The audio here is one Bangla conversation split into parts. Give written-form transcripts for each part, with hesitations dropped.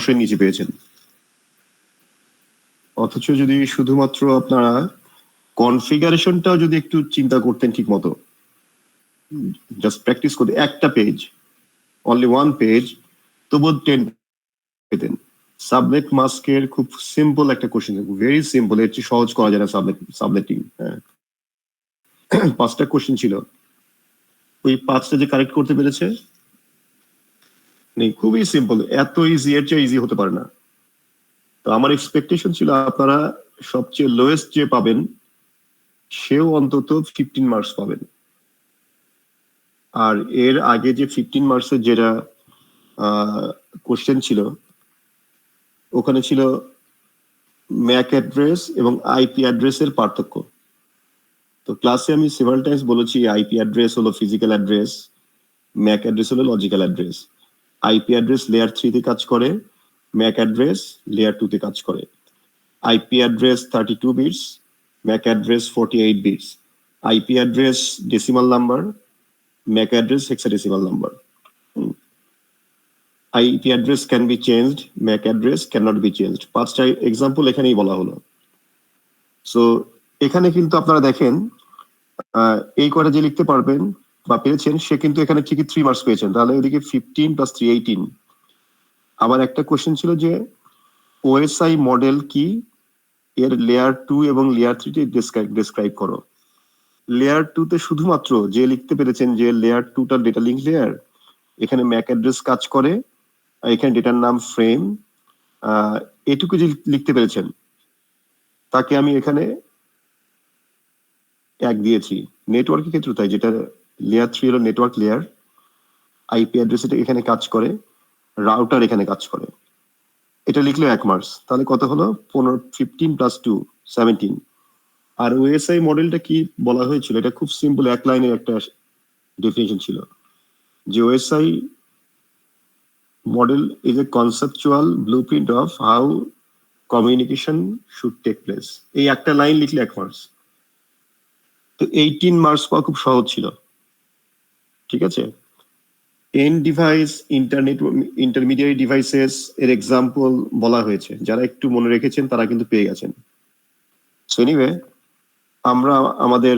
কোশ্চেন নিচে পেয়েছেন। অথচ যদি শুধুমাত্র আপনারা কনফিগারেশনটাও যদি একটু চিন্তা করতেন ঠিক মতো, জাস্ট প্র্যাকটিস করতে একটা পেজ, অনলি ওয়ান পেজ, তবু 10 পেতেন। সাবনেট মাস্কের খুব সিম্পল একটা কোশ্চেন, ভেরি সিম্পল, এর চেয়ে সহজ করা যায় না সাবনেটিং। হ্যাঁ, 5টা কোশ্চেন ছিল, ওই 5টা যে কারেক্ট করতে পেরেছে, খুবই সিম্পল, এত ইজি, এর চেয়ে ইজি হতে পারে না। তো আমার এক্সপেকটেশন ছিল আপনারা সবচেয়ে লোয়েস্ট যে পাবেন সেও অন্তত 15 মার্কস পাবেন। আর এর আগে যে 15 মার্কসের যেটা কোশ্চেন ছিল, ওখানে ছিল ম্যাক অ্যাড্রেস এবং আইপি অ্যাড্রেসের পার্থক্য। তো ক্লাসে আমি সেভারাল টাইমস বলেছি আইপি অ্যাড্রেস হলো ফিজিক্যাল অ্যাড্রেস, ম্যাক অ্যাড্রেস হলো logical address. IP address layer 3 তে কাজ করে, ম্যাক অ্যাড্রেস লেয়ার 2 তে কাজ করে। IP address 32 bits, MAC address 48 bits. IP address decimal number, MAC address hexadecimal number. IP address can be changed, MAC address cannot be changed। 5টা এক্সাম্পল এখানেই বলা হলো। সো এখানে কিন্তু আপনারা দেখেন এই কটা যে লিখতে পারবেন বা পেয়েছেন সে কিন্তু এখানে ঠিকই 3 মার্কস পেয়েছেন, তাহলে ওইদিকে 15 + 3 18। আবার একটা কোশ্চেন ছিল যে OSI মডেল কি, এর লেয়ার 2 এবং লেয়ার 3 তে ডেসক্রাইব করো। লেয়ার 2 তে শুধুমাত্র যে লিখতে পেরেছেন যে লেয়ার 2টা ডেটা লিঙ্ক লেয়ার, এখানে ম্যাক অ্যাড্রেস কাজ করে, এখানে ডেটার নাম ফ্রেম, এটুকু যে লিখতে পেরেছেন তাকে আমি এখানে 1 দিয়েছি। নেটওয়ার্কের ক্ষেত্রে তাই, যেটা লেয়ার 3 হলো নেটওয়ার্ক লেয়ার, আইপি অ্যাড্রেস এটা এখানে কাজ করে, রাউটার এখানে কাজ করে, এটা লিখলে 1 মার্কস। তাহলে কত হলো? 15 + 2 17। আর ওএসআই মডেলটা কি বলা হয়েছিল, এটা খুব সিম্পল, এক লাইনের একটা ডেফিনিশন ছিল যে OSI model is a conceptual blueprint of how communication should take place। এই একটা লাইন লিখলে 1 মার্কস। তো 18 মার্কস পাওয়া খুব সহজ ছিল, ঠিক আছে। এন্ড ডিভাইস, ইন্টারমিডিয়েট ডিভাইসেস এর এক্সাম্পল বলা হয়েছে, যারা একটু মনে রেখেছেন তারা কিন্তু পেয়ে গেছেন। সো এনিওয়ে, আমরা আমাদের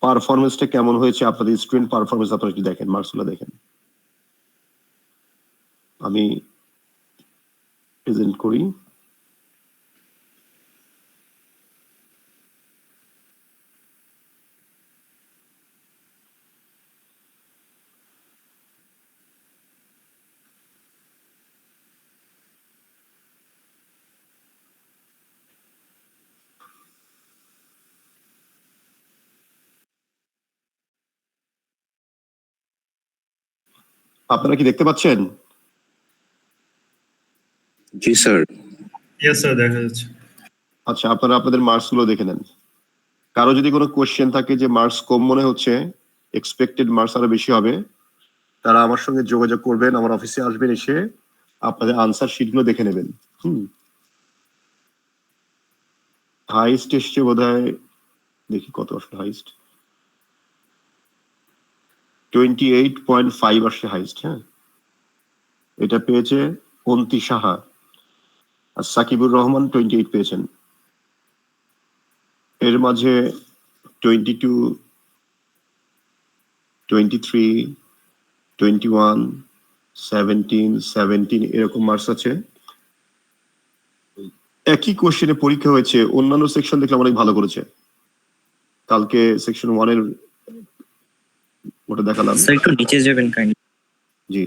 পারফরমেন্সটা কেমন হয়েছে, আপনাদের স্টুডেন্ট পারফরমেন্স আপনারা একটু দেখেন, মার্কসগুলো দেখেন। আমি প্রেজেন্ট করি। আপনারা কি দেখতে পাচ্ছেন? জি স্যার। ইয়েস স্যার, দেখা যাচ্ছে। আচ্ছা, আপনারা আপনাদের মার্কস গুলো দেখে নেন। কারো যদি কোনো কোশ্চেন থাকে যে মার্কস কম মনে হচ্ছে, এক্সপেক্টেড মার্কস আরো বেশি হবে, তারা আমার সঙ্গে যোগাযোগ করবেন, আমার অফিসে আসবেন, এসে আপনাদের আনসার শিট গুলো দেখে নেবেন। হাইস্ট এসছে বোধহয়, দেখি কত আসলে হাইস্ট, 28.5 আসছে হাইস্ট। হ্যাঁ, এটা পেয়েছে অন্তি সাহা, আর সাকিবুর রহমান 28 পেয়েছেন। এর মাঝে 22, 23, 21, 17 এরকম মার্কস আছে। একই কোশ্চেনে পরীক্ষা হয়েছে, অন্যান্য সেকশন দেখলাম অনেক ভালো করেছে। কালকে সেকশন 1 এর ওটা দেখালাম। স্যার একটু নিচে যাবেন কাইন্ডলি। জি,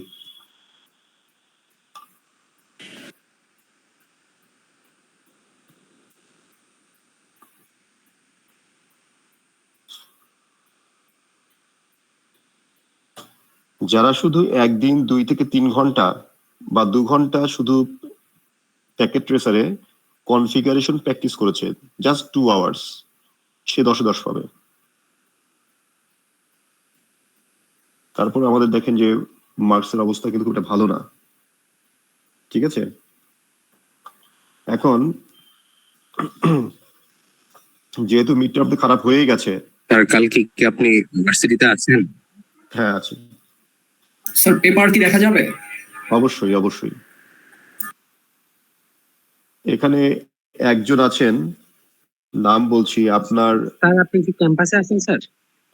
যারা শুধু একদিন 2 থেকে 3 ঘন্টা বা 2 ঘন্টা শুধু প্যাকেট ট্রেসারে কনফিগারেশন প্র্যাকটিস করেছে, জাস্ট 2 আওয়ার্স, সে 10-এ 10 পাবে। তারপর আমাদের দেখেন যে মার্কসের অবস্থা কিন্তু খুব একটা ভালো না, ঠিক আছে। এখন যেহেতু মিড টার্ম খারাপ হয়ে গেছে। স্যার কালকে কি আপনি ইউনিভার্সিটিতে আছেন? হ্যাঁ আছি স্যার, পেপার কি দেখা যাবে? অবশ্যই অবশ্যই। এখানে একজন আছেন, নাম বলছি আপনার। স্যার আপনি কি ক্যাম্পাসে আছেন স্যার?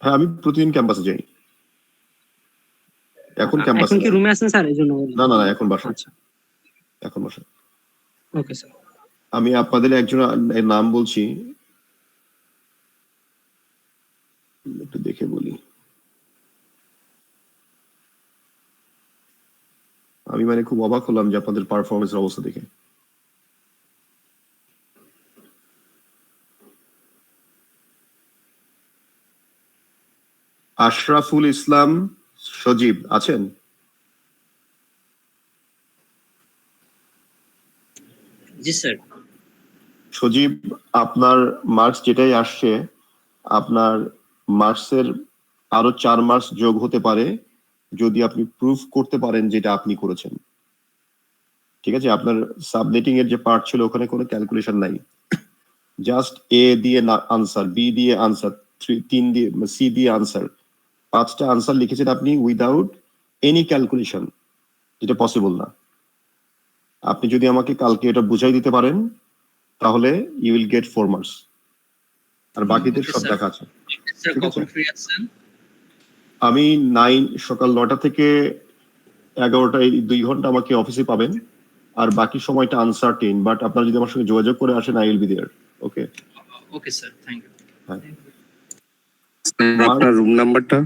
হ্যাঁ, আমি প্রতিদিন ক্যাম্পাসে যাই। এখন ক্যাম্পাসে এখন কি রুমে আছেন স্যার? এই জন্য না, এখন বাসায়। আচ্ছা, এখন বাসায়। Okay sir. আমি আপনাদের একজন নাম বলছি, একটু দেখে বলি। আমি মানে খুব অবাক হলাম যে আপনাদের পারফরমেন্সের অবস্থা দেখে। আশরাফুল ইসলাম সজীব আছেন? জি স্যার। সজীব, আপনার মার্কস যেটাই আসছে, আপনার মার্কসের আরো 4 মার্কস যোগ হতে পারে যদি আপনি প্রুফ করতে পারেন যেটা আপনি করেছেন। ঠিক আছে? আপনার সাবনেটিং এর যে পার্ট ছিল ওখানে কোনো ক্যালকুলেশন নাই, জাস্ট এ দিয়ে আনসার, বি দিয়ে আনসার, 3 দিয়ে, সি দিয়ে আনসার, 5টা আনসার লিখেছেন আপনি উইদাউট এনি ক্যালকুলেশন, যেটা পসিবল না। আপনি যদি আমাকে কালকে এটা বুঝাই দিতে পারেন তাহলে ইউ উইল গেট 4 মার্কস, আর বাকিদের সব দেখা আছে। স্যার ঠিক আছে? কখন ফ্রি আছেন? আমি সকাল 9টা থেকে 11টা, এই 2 ঘন্টা আমাকে অফিসে পাবেন, আর বাকি সময়টা আনসার্টেন, বাট আপনারা যদি আমার সঙ্গে যোগাযোগ করে আসেন I will be there. Okay? Okay sir, thank you. হ্যাঁ, স্যার আপনার রুম নাম্বারটা?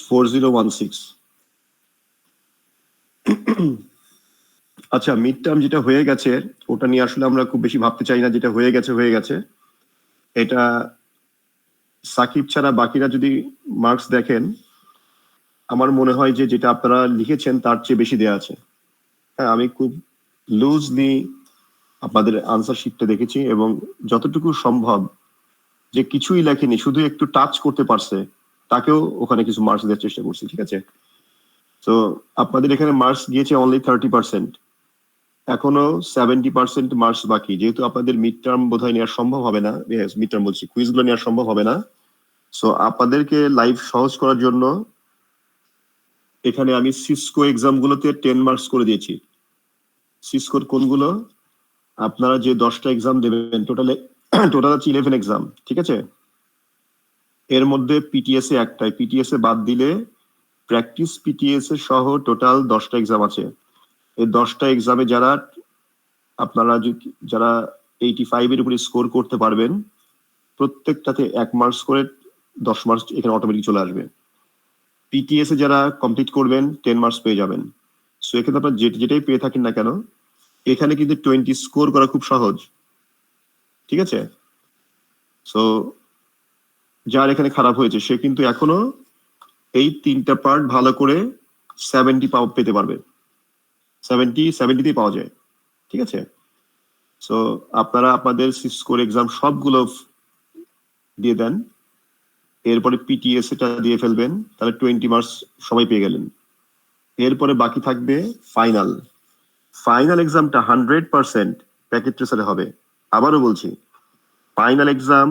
4016। আচ্ছা, মিড টার্ম যেটা হয়ে গেছে ওটা নিয়ে আসলে আমরা খুব বেশি ভাবতে চাই না, যেটা হয়ে গেছে। এটা সাকিব ছাড়া বাকিরা যদি মার্কস দেখেন, আমার মনে হয় যে যেটা আপনারা লিখেছেন তার চেয়ে বেশি দেয়া আছে। হ্যাঁ, আমি খুব লুজলি আপনাদের আনসার শিটটা দেখেছি, এবং যতটুকু সম্ভব যে কিছুই লেখেনি, শুধু একটু টাচ করতে পারছে, তাকেও ওখানে কিছু মার্কস দেওয়ার চেষ্টা করছি। ঠিক আছে? তো আপনাদের এখানে মার্কস গিয়েছে অনলি 30%, এখনো 70% মার্কস বাকি। যেহেতু আপনাদের মিড টার্ম বোধহয় নেওয়া সম্ভব হবে না, মিড টার্ম বলছি, কুইজ গুলো নেওয়া সম্ভব হবে না, সো আপনাদেরকে লাইফ সহজ করার জন্য এখানে আমি সিসকো এক্সাম গুলোতে 10 মার্কস করে দিয়েছি। সিসকোর কোনগুলো? আপনারা যে 10টা এক্সাম দেবেন, টোটাল আছে 11 এক্সাম। ঠিক আছে? এর মধ্যে পিটিএস এ একটাই, পিটিএস এ বাদ দিলে প্র্যাকটিস পিটিএস এ সহ টোটাল 10টা এক্সাম আছে। এই 10টা এক্সামে আপনারা যারা 85 এর উপরে স্কোর করতে পারবেন, প্রত্যেকটাতে 1 মার্কস করে 10 মার্কস এখানে অটোমেটিক চলে আসবে। পিটিএস এ যারা কমপ্লিট করবেন 10 মার্কস পেয়ে যাবেন। সো এখানে আপনারা যেটাই পেয়ে থাকেন না কেন, এখানে কিন্তু 20 স্কোর করা খুব সহজ। ঠিক আছে? সো যার এখানে খারাপ হয়েছে সে কিন্তু এখনো এই 3টা পার্ট ভালো করে 70 পেতে পারবে। 70তেই পাওয়া যায়। ঠিক আছে? সো আপনারা আপনাদের স্কোর এক্সাম সবগুলো দিয়ে দেন, এরপরে পিটিএস এটা দিয়ে ফেলবেন, তাহলে 20 মার্কস সবাই পেয়ে গেলেন। এরপরে বাকি থাকবে ফাইনাল এক্সামটা 100% প্যাকেট ট্রেসারে হবে। আবারও বলছি, ফাইনাল এক্সাম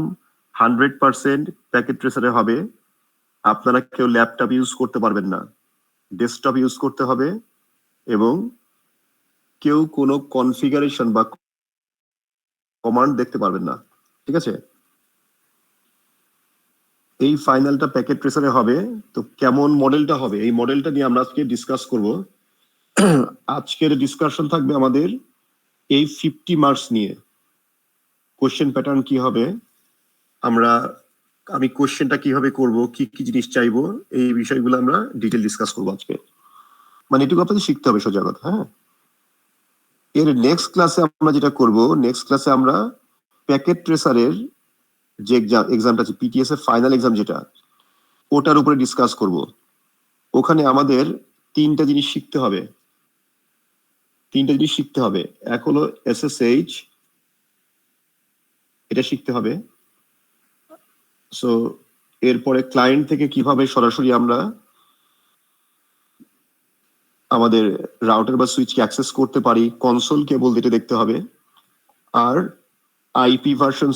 100% প্যাকেট ট্রেসারে হবে। আপনারা কেউ ল্যাপটপ ইউজ করতে পারবেন না, ডেস্কটপ ইউজ করতে হবে, এবং কেউ কোনো কনফিগারেশন বা কমান্ড দেখতে পারবেন না। ঠিক আছে? এই ফাইনালটা প্যাকেট ট্রেসারে হবে। তো কেমন মডেলটা হবে, এই মডেলটা নিয়ে আমরা আজকে ডিসকাস করব। আজকের ডিসকাশন থাকবে আমাদের এই 50 মার্কস নিয়ে। কোশ্চেন প্যাটার্ন কি হবে, আমি কোশ্চেনটা কিভাবে করব, কি কি জিনিস চাইবো, এই বিষয়গুলো আমরা ডিটেল ডিসকাস করবো আজকে। মানে এটুকু আপনাদের শিখতে হবে সোজা কথা। হ্যাঁ, এর নেক্সট ক্লাসে আমরা যেটা করব, নেক্সট ক্লাসে আমরা প্যাকেট ট্রেসারের যে এক্সামটা আছে, পিটিএস এর ফাইনাল এক্সাম যেটা, ওটার উপরে ডিসকাস করব। ওখানে আমাদের 3টা জিনিস শিখতে হবে। এক হলো এসএসএইচ, এটা শিখতে হবে। সো এরপরে ক্লায়েন্ট থেকে কিভাবে সরাসরি আমরা আমাদের রাউটার বা সুইচকে অ্যাক্সেস করতে পারি, কনসোল কেবল যেটা দেখতে হবে। আর আইপি ভার্সন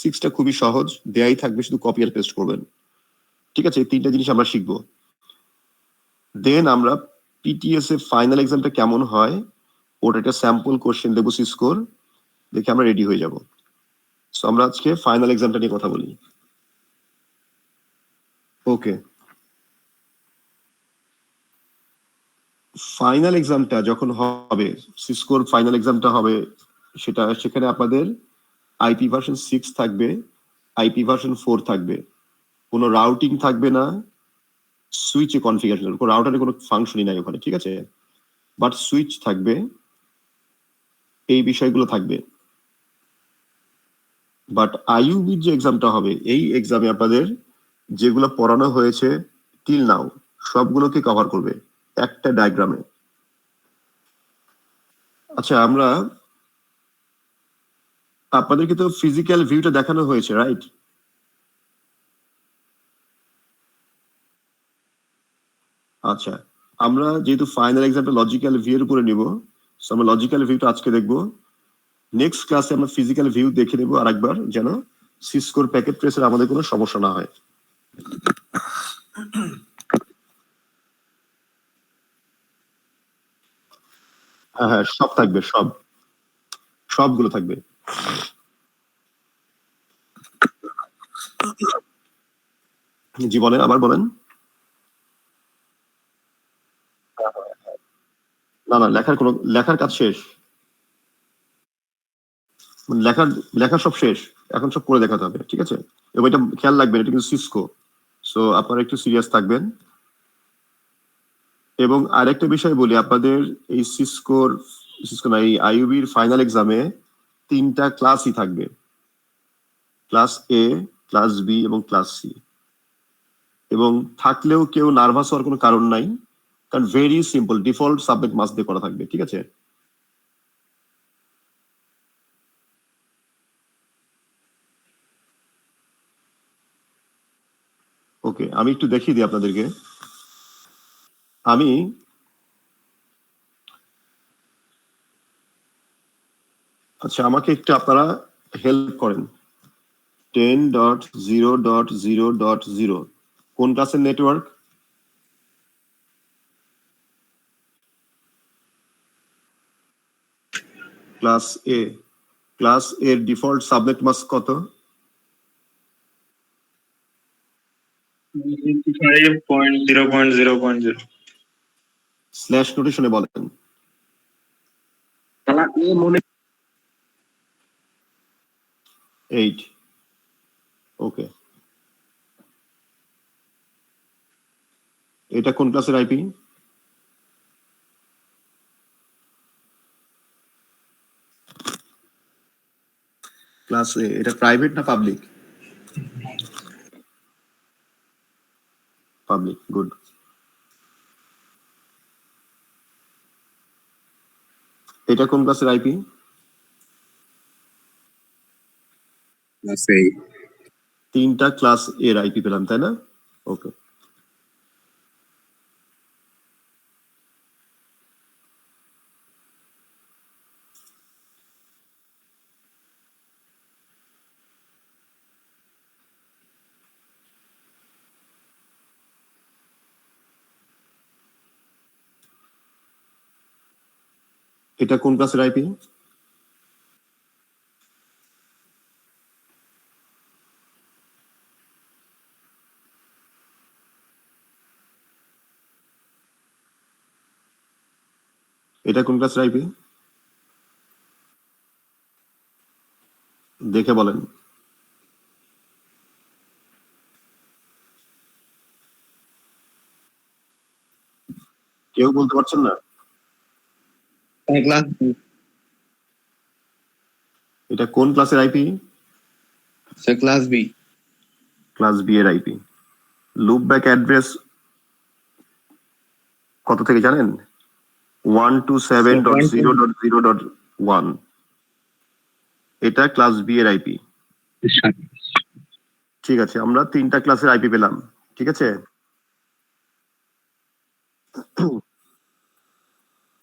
6টা খুবই সহজ, দেয়াই থাকবে, শুধু কপি আর পেস্ট করবেন। ঠিক আছে? এই 3টা জিনিস আমরা শিখবো। দেন আমরা পিটিএস এর ফাইনাল এক্সামটা কেমন হয় ওটা একটা স্যাম্পল কোশ্চেন দেবো স্কোর দেখে আমরা রেডি হয়ে যাব। সো আমরা আজকে ফাইনাল এক্সামটা নিয়ে কথা বলি। ওকে, ফাইনাল এক্সামটা যখন হবে, সিসকোর ফাইনাল এক্সামটা হবে, সেখানে আপনাদের আইপি ভার্সন 6 থাকবে, আইপি ভার্সন 4 থাকবে, কোনো রাউটিং থাকবে না, সুইচে কনফিগারেশন, কোনো রাউটারের কোনো ফাংশনই নাই ওখানে, ঠিক আছে, বাট সুইচ থাকবে, এই বিষয়গুলো থাকবে। বাট আইইউবির যে এক্সামটা হবে, এই এক্সামে আপনাদের যেগুলো পড়ানো হয়েছে টিল নাও সবগুলোকে কভার করবে একটা ডায়াগ্রামে। আচ্ছা, আমরা আপনাদেরকে তো ফিজিক্যাল ভিউটা দেখানো হয়েছে, রাইট? আচ্ছা, আমরা যেহেতু ফাইনাল এক্সামটা লজিক্যাল ভিউ এর উপরে নিব, সো আমরা লজিক্যাল ভিউটা আজকে দেখবো। নেক্সট ক্লাসে আমরা ফিজিক্যাল ভিউ দেখে নেবো আরেকবার, যেন সিসকোর প্যাকেট ট্রেসের আমাদের কোনো সমস্যা না হয়। হ্যাঁ হ্যাঁ, সব থাকবে, সবগুলো থাকবে। জি বলেন, আবার বলেন। না না, লেখার কাজ শেষ, লেখার সব শেষ, এখন সব করে দেখাতে হবে, ঠিক আছে? এবং এটা খেয়াল রাখবেন, এটা কিন্তু সিসকো, সো আপনারা একটু সিরিয়াস থাকবেন। এবং আরেকটা বিষয় বলি, আপনাদের এই সিসকো না, এই আইইউবির ফাইনাল এক্সামে 3টা ক্লাসই থাকবে, ক্লাস এ, ক্লাস বি এবং ক্লাস সি। এবং থাকলেও কেউ নার্ভাস হওয়ার কোনো কারণ নাই, কারণ ভেরি সিম্পল, ডিফল্ট সাবজেক্ট মাস দিয়ে করা থাকবে, ঠিক আছে? ওকে, আমি একটু দেখিয়ে দিই আপনাদেরকে। আচ্ছা, আমাকে একটু আপনারা হেল্প করেন। 10.0.0.0 কোন ক্লাসের নেটওয়ার্ক? ক্লাস এ। ক্লাস এর ডিফল্ট সাবনেট মাস্ক কত? 55.0.0.0 স্ল্যাশ নোটেশনে বলেন। তাহলে এ মনে 8। ওকে, এটা কোন ক্লাসের আইপি? ক্লাস এ। এটা প্রাইভেট না পাবলিক? Public, good. এটা কোন ক্লাসের আইপি? Class A। 3টা ক্লাস এর আইপি পেলাম, তাই না? ওকে, এটা কোন ক্লাসের আইপি? এটা কোন ক্লাসের আইপি? দেখে বলেন। কেউ বলতে পারছেন না? ক্লাস এটা কোন ক্লাসের IP? Sir class B। Class B এর আইপি। লুপ ব্যাক অ্যাড্রেস কত থেকে জানেন? 127.0.0.1। এটা ক্লাস বি এর আইপি। ঠিক আছে, আমরা 3টা ক্লাসের আইপি পেলাম, ঠিক আছে?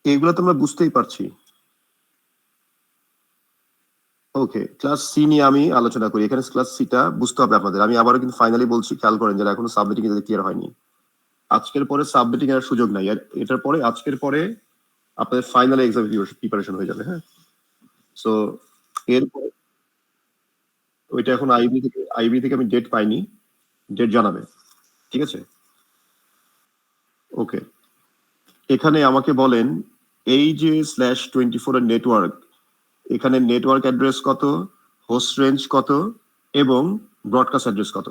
এইগুলো তো আমরা বুঝতেই পারছি। ওকে, ক্লাস সি নিয়ে আমি আলোচনা করি। এখানে ক্লাস সিটা বুঝতে হবে আপনাদের। আমি আবারও কিন্তু ফাইনালি বলছি, খেয়াল করেন যারা এখনো সাবমিটিং এর ক্লিয়ার হয়নি, আজকের পরে সাবমিটিং এর সুযোগ নাই। আর এটার পরে, আজকের পরে আপনাদের ফাইনাল এক্সাম প্রিপারেশন হয়ে যাবে। হ্যাঁ, সো এরপর ওইটা এখন আইবি থেকে আমি ডেট পাইনি, ডেট জানাবে। ঠিক আছে, ওকে। এখানে আমাকে বলেন এই যে /24 এর নেটওয়ার্ক, এখানে নেটওয়ার্ক অ্যাড্রেস কত, হোস্ট রেঞ্জ কত এবং ব্রডকাস্ট অ্যাড্রেস কত।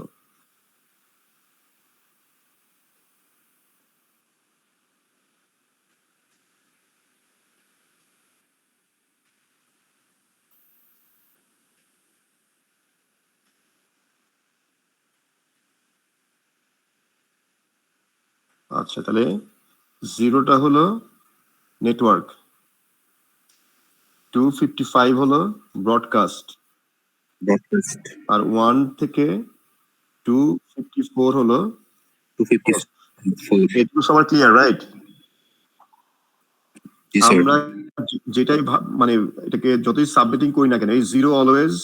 আচ্ছা, তাহলে 0টা হলো নেটওয়ার্ক, 255 হলো ব্রডকাস্ট, broadcast আর 1 থেকে 254 হলো 254 এটুকু সবার ক্লিয়ার, রাইট? জি স্যার আমরা যেটাই মানে এটাকে যতই সাবমিটিং করি না কেন, এই 0 অলওয়েজ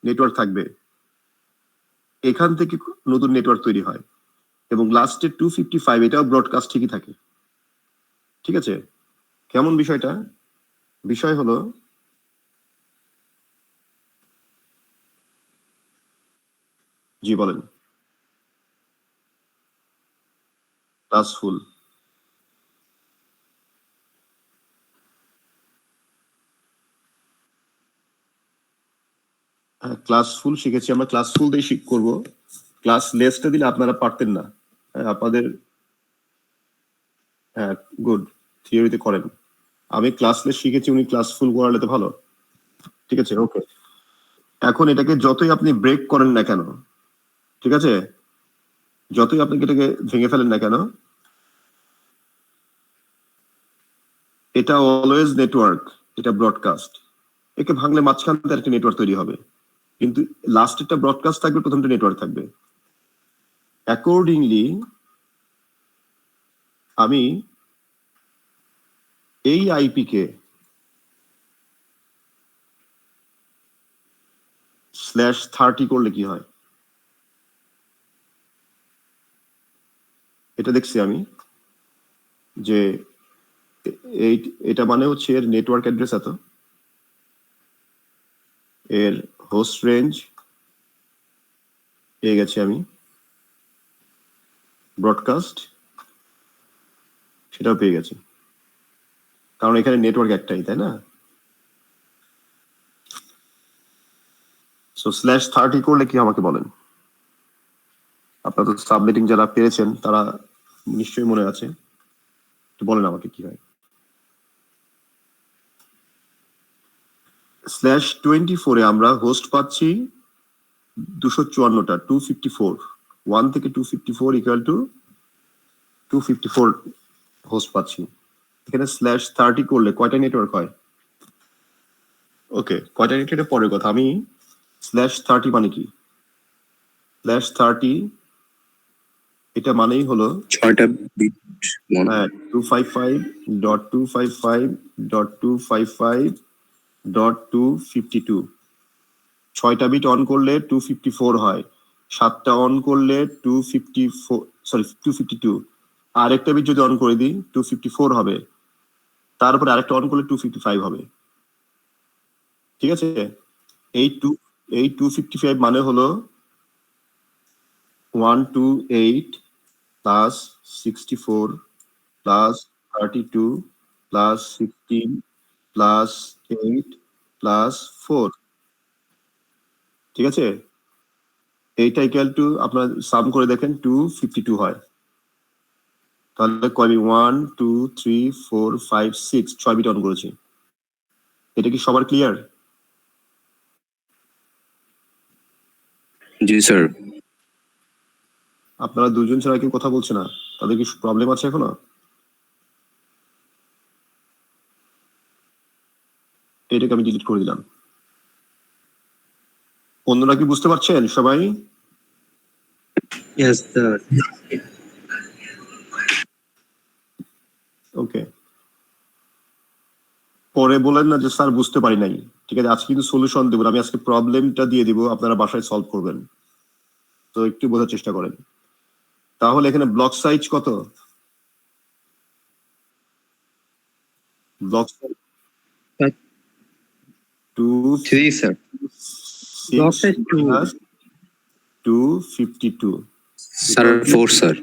নেটওয়ার্ক থাকবে, এখান থেকে নতুন নেটওয়ার্ক তৈরি হয় এবং লাস্টে 255 এটাও ব্রডকাস্ট ঠিকই থাকে। ঠিক আছে, কেমন বিষয়টা? বিষয় হলো জি বলেন। ক্লাস ফুল, হ্যাঁ ক্লাস ফুল শিখেছি আমরা, ক্লাস ফুল দিয়ে করবো। ক্লাস লেসটা দিলে আপনারা পারতেন না। হ্যাঁ, আপনাদের হ্যাঁ গুড, থিওরিতে করেন। আমি ক্লাস লেস শিখেছি, উনি ক্লাস ফুল করালে তো ভালো। ঠিক আছে, ওকে। এখন এটাকে যতই আপনি ব্রেক করেন না কেন, ঠিক আছে, যতই আপনি এটাকে ভেঙে ফেলেন না কেন, এটা অলওয়েজ নেটওয়ার্ক, এটা ব্রডকাস্ট। একে ভাঙলে মাঝখান থেকে একটা নেটওয়ার্ক তৈরি হবে, কিন্তু লাস্টেরটা ব্রডকাস্ট থাকবে, প্রথমটা নেটওয়ার্ক থাকবে। অ্যাকর্ডিংলি আমি এই আইপি কে /30 করলে কি হয় এটা দেখছি আমি, যে এটা মানে হচ্ছে এর নেটওয়ার্ক অ্যাড্রেস এত, এর হোস্ট রেঞ্জ পেয়ে গেছি আমি, ব্রডকাস্ট সেটাও পেয়ে গেছি, কারণ এখানে নেটওয়ার্ক একটাই, তাই না? সো /30 করলে কি আমাকে বলেন। আপনারা তো সাবমিটিং যারা পেরেছেন তারা নিশ্চয়ই মনে আছে, একটু বলেন আমাকে কি হয়। /24 এ আমরা হোস্ট পাচ্ছি 254টা, 254, 1 থেকে 254 ইকুয়াল টু 254 হোস্ট পাচ্ছি। এখানে /30 করলে কয়টা নেটওয়ার্ক হয়? ওকে, কয়টা নেটওয়ার্কের পরের কথা, আমি /30 মানে কি, /30 এটা মানেই হলো 6টা বিট 255.255.255.252, 6টা বিট অন করলে 254 হয়, 7টা অন করলে 252, আর একটা বিট যদি অন করে দিই 254 হবে, তারপরে আরেকটা অন করলে 255 হবে। ঠিক আছে, এই 255 মানে হলো 128 plus 64 plus 32 plus 16 plus 8 plus 4। ঠিক আছে, এইটা ইকুয়াল টু আপনার সাম করে দেখেন 252 হয়। তাহলে কয় বিট? 1 2 3 4 5 6, 6 বিট অন করেছি। এটা কি সবার ক্লিয়ার? জি স্যার আপনারা দুজন ছাড়া কেউ কথা বলছে না, তাদের কি প্রবলেম আছে এখনো? এটাকে আমি ডিলিট করে দিলাম। অন্যরা কি বুঝতে পারছেন সবাই? Yes, sir. ওকে, পরে বলেন না যে স্যার বুঝতে পারি নাই। ঠিক আছে, আজকে কিন্তু সলিউশন দেবো, আমি আজকে প্রবলেমটা দিয়ে দিব, আপনারা বাসায় সলভ করবেন, তো একটু বোঝার চেষ্টা করেন। তাহলে এখানে ব্লক সাইজ কত? Block Sir. 2 3, sir. Block size 2. plus 252 sir 4 sir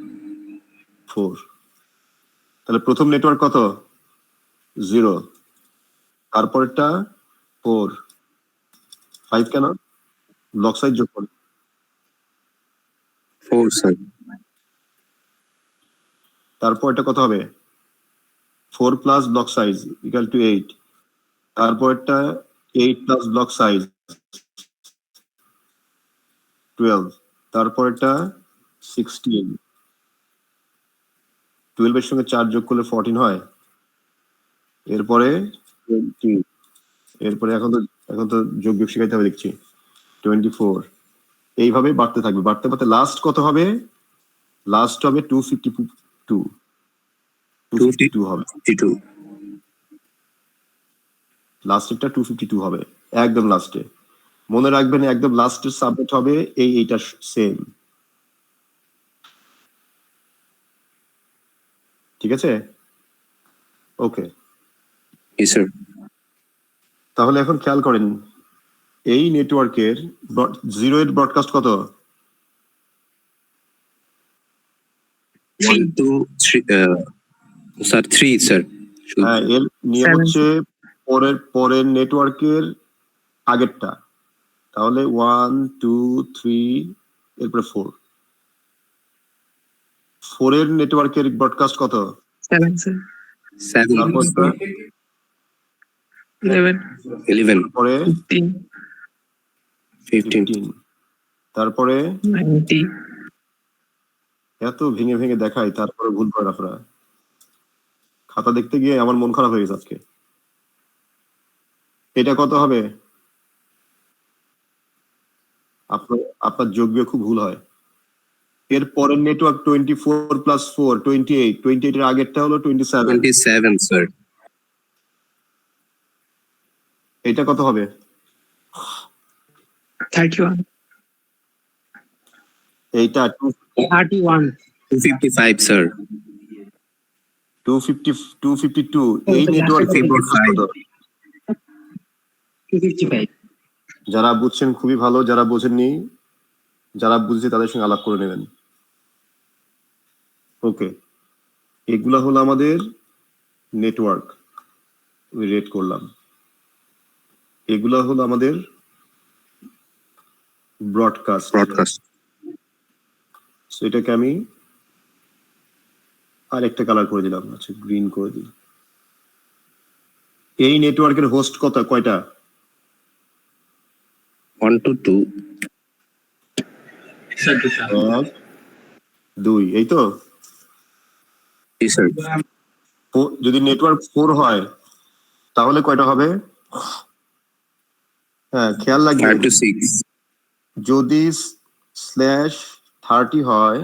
4 তাহলে প্রথম নেটওয়ার্ক কত 0 তারপরটা 4 5 কেন ব্লক সাইজ যোগ করুন 4 sir তারপর এটা কত হবে 4 plus block size equal to 8 তারপরটা 8 প্লাস ব্লক সাইজ 12 তারপরটা 16 12 এর সঙ্গে 4 যোগ করলে 14 হয় এরপরে 20 এরপরে এখন তো যোগ বিয়োগ শিখাইতে হবে দেখছি 24 এইভাবে বাড়তে থাকবে বাড়তে বাড়তে লাস্ট কত হবে লাস্ট হবে 252 হবে 52 লাস্টেরটা 252 হবে একদম লাস্টে মনে রাখবেন একদম লাস্টের সাবমিট হবে এইটা সেম ঠিক আছে ওকে yes sir তাহলে এখন খেয়াল করেন এই নেটওয়ার্কের 0 এর ব্রডকাস্ট কত 1 2 3 sir 3 sir হ্যাঁ এর নিয়ম 7 হচ্ছে পরের নেটওয়ার্কের আগেরটা তাহলে 1 2 3 এরপরে 4 এর নেটওয়ার্কের ব্রডকাস্ট কত 7, sir. 7 তারপরটা 11. 11 পরে 15. 15 15 তারপরে 90. এত ভেঙে ভেঙে দেখায় তারপরে ভুল করেন আপনারা খাতা দেখতে গিয়ে আমার মন খারাপ হয়ে গেছে আজকে এটা কত হবে আপনার যোগ্য খুব ভুল হয় এর পরের নেটওয়ার্ক 24 প্লাস 4 28 এর আগেরটা হলো 27 27 sir এটা কত হবে 31. এইটা 31. 255 sir 252 এই নেটওয়ার্কের ব্রডকাস্ট কত 255. যারা বুঝছেন খুবই ভালো যারা বোঝেননি যারা বুঝছে তাদের সঙ্গে আলাপ করে নেবেন ওকে এগুলা হলো আমাদের নেটওয়ার্ক রেট করলাম এগুলা হলো আমাদের ব্রডকাস্ট এটাকে আমি আরেকটা কালার করে দিলাম আচ্ছা গ্রিন করে দিই এই নেটওয়ার্কের হোস্ট কয়টা 1 to 2 Sir, 1 2 এই তো yes sir যদি নেটওয়ার্ক 4 হয় তাহলে কয়টা হবে হ্যাঁ খেয়াল রাখবেন 5 to 6 যদি /30 হয়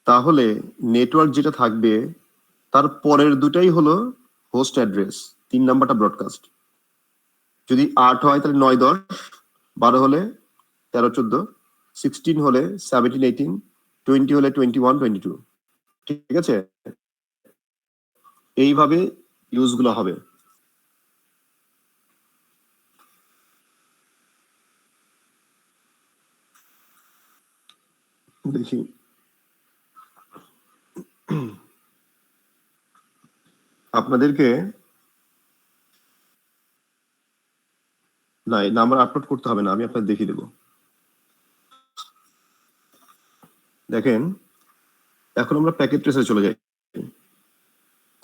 তাহলে নেটওয়ার্ক যেটা থাকবে তার পরের দুটাই হলো হোস্ট অ্যাড্রেস 3 নাম্বারটা ব্রডকাস্ট যদি 8 হয় তাহলে 9 10 12 হলে 13 14 16 হলে 17 18 20 হলে 21 22 ঠিক আছে এইভাবে ইউজ গুলো হবে দেখি আপনাদেরকে না এই নাম্বার আপলোড করতে হবে না আমি আপনাদের দেখিয়ে দেবো দেখেন এখন আমরা প্যাকেট ট্রেসে চলে যাই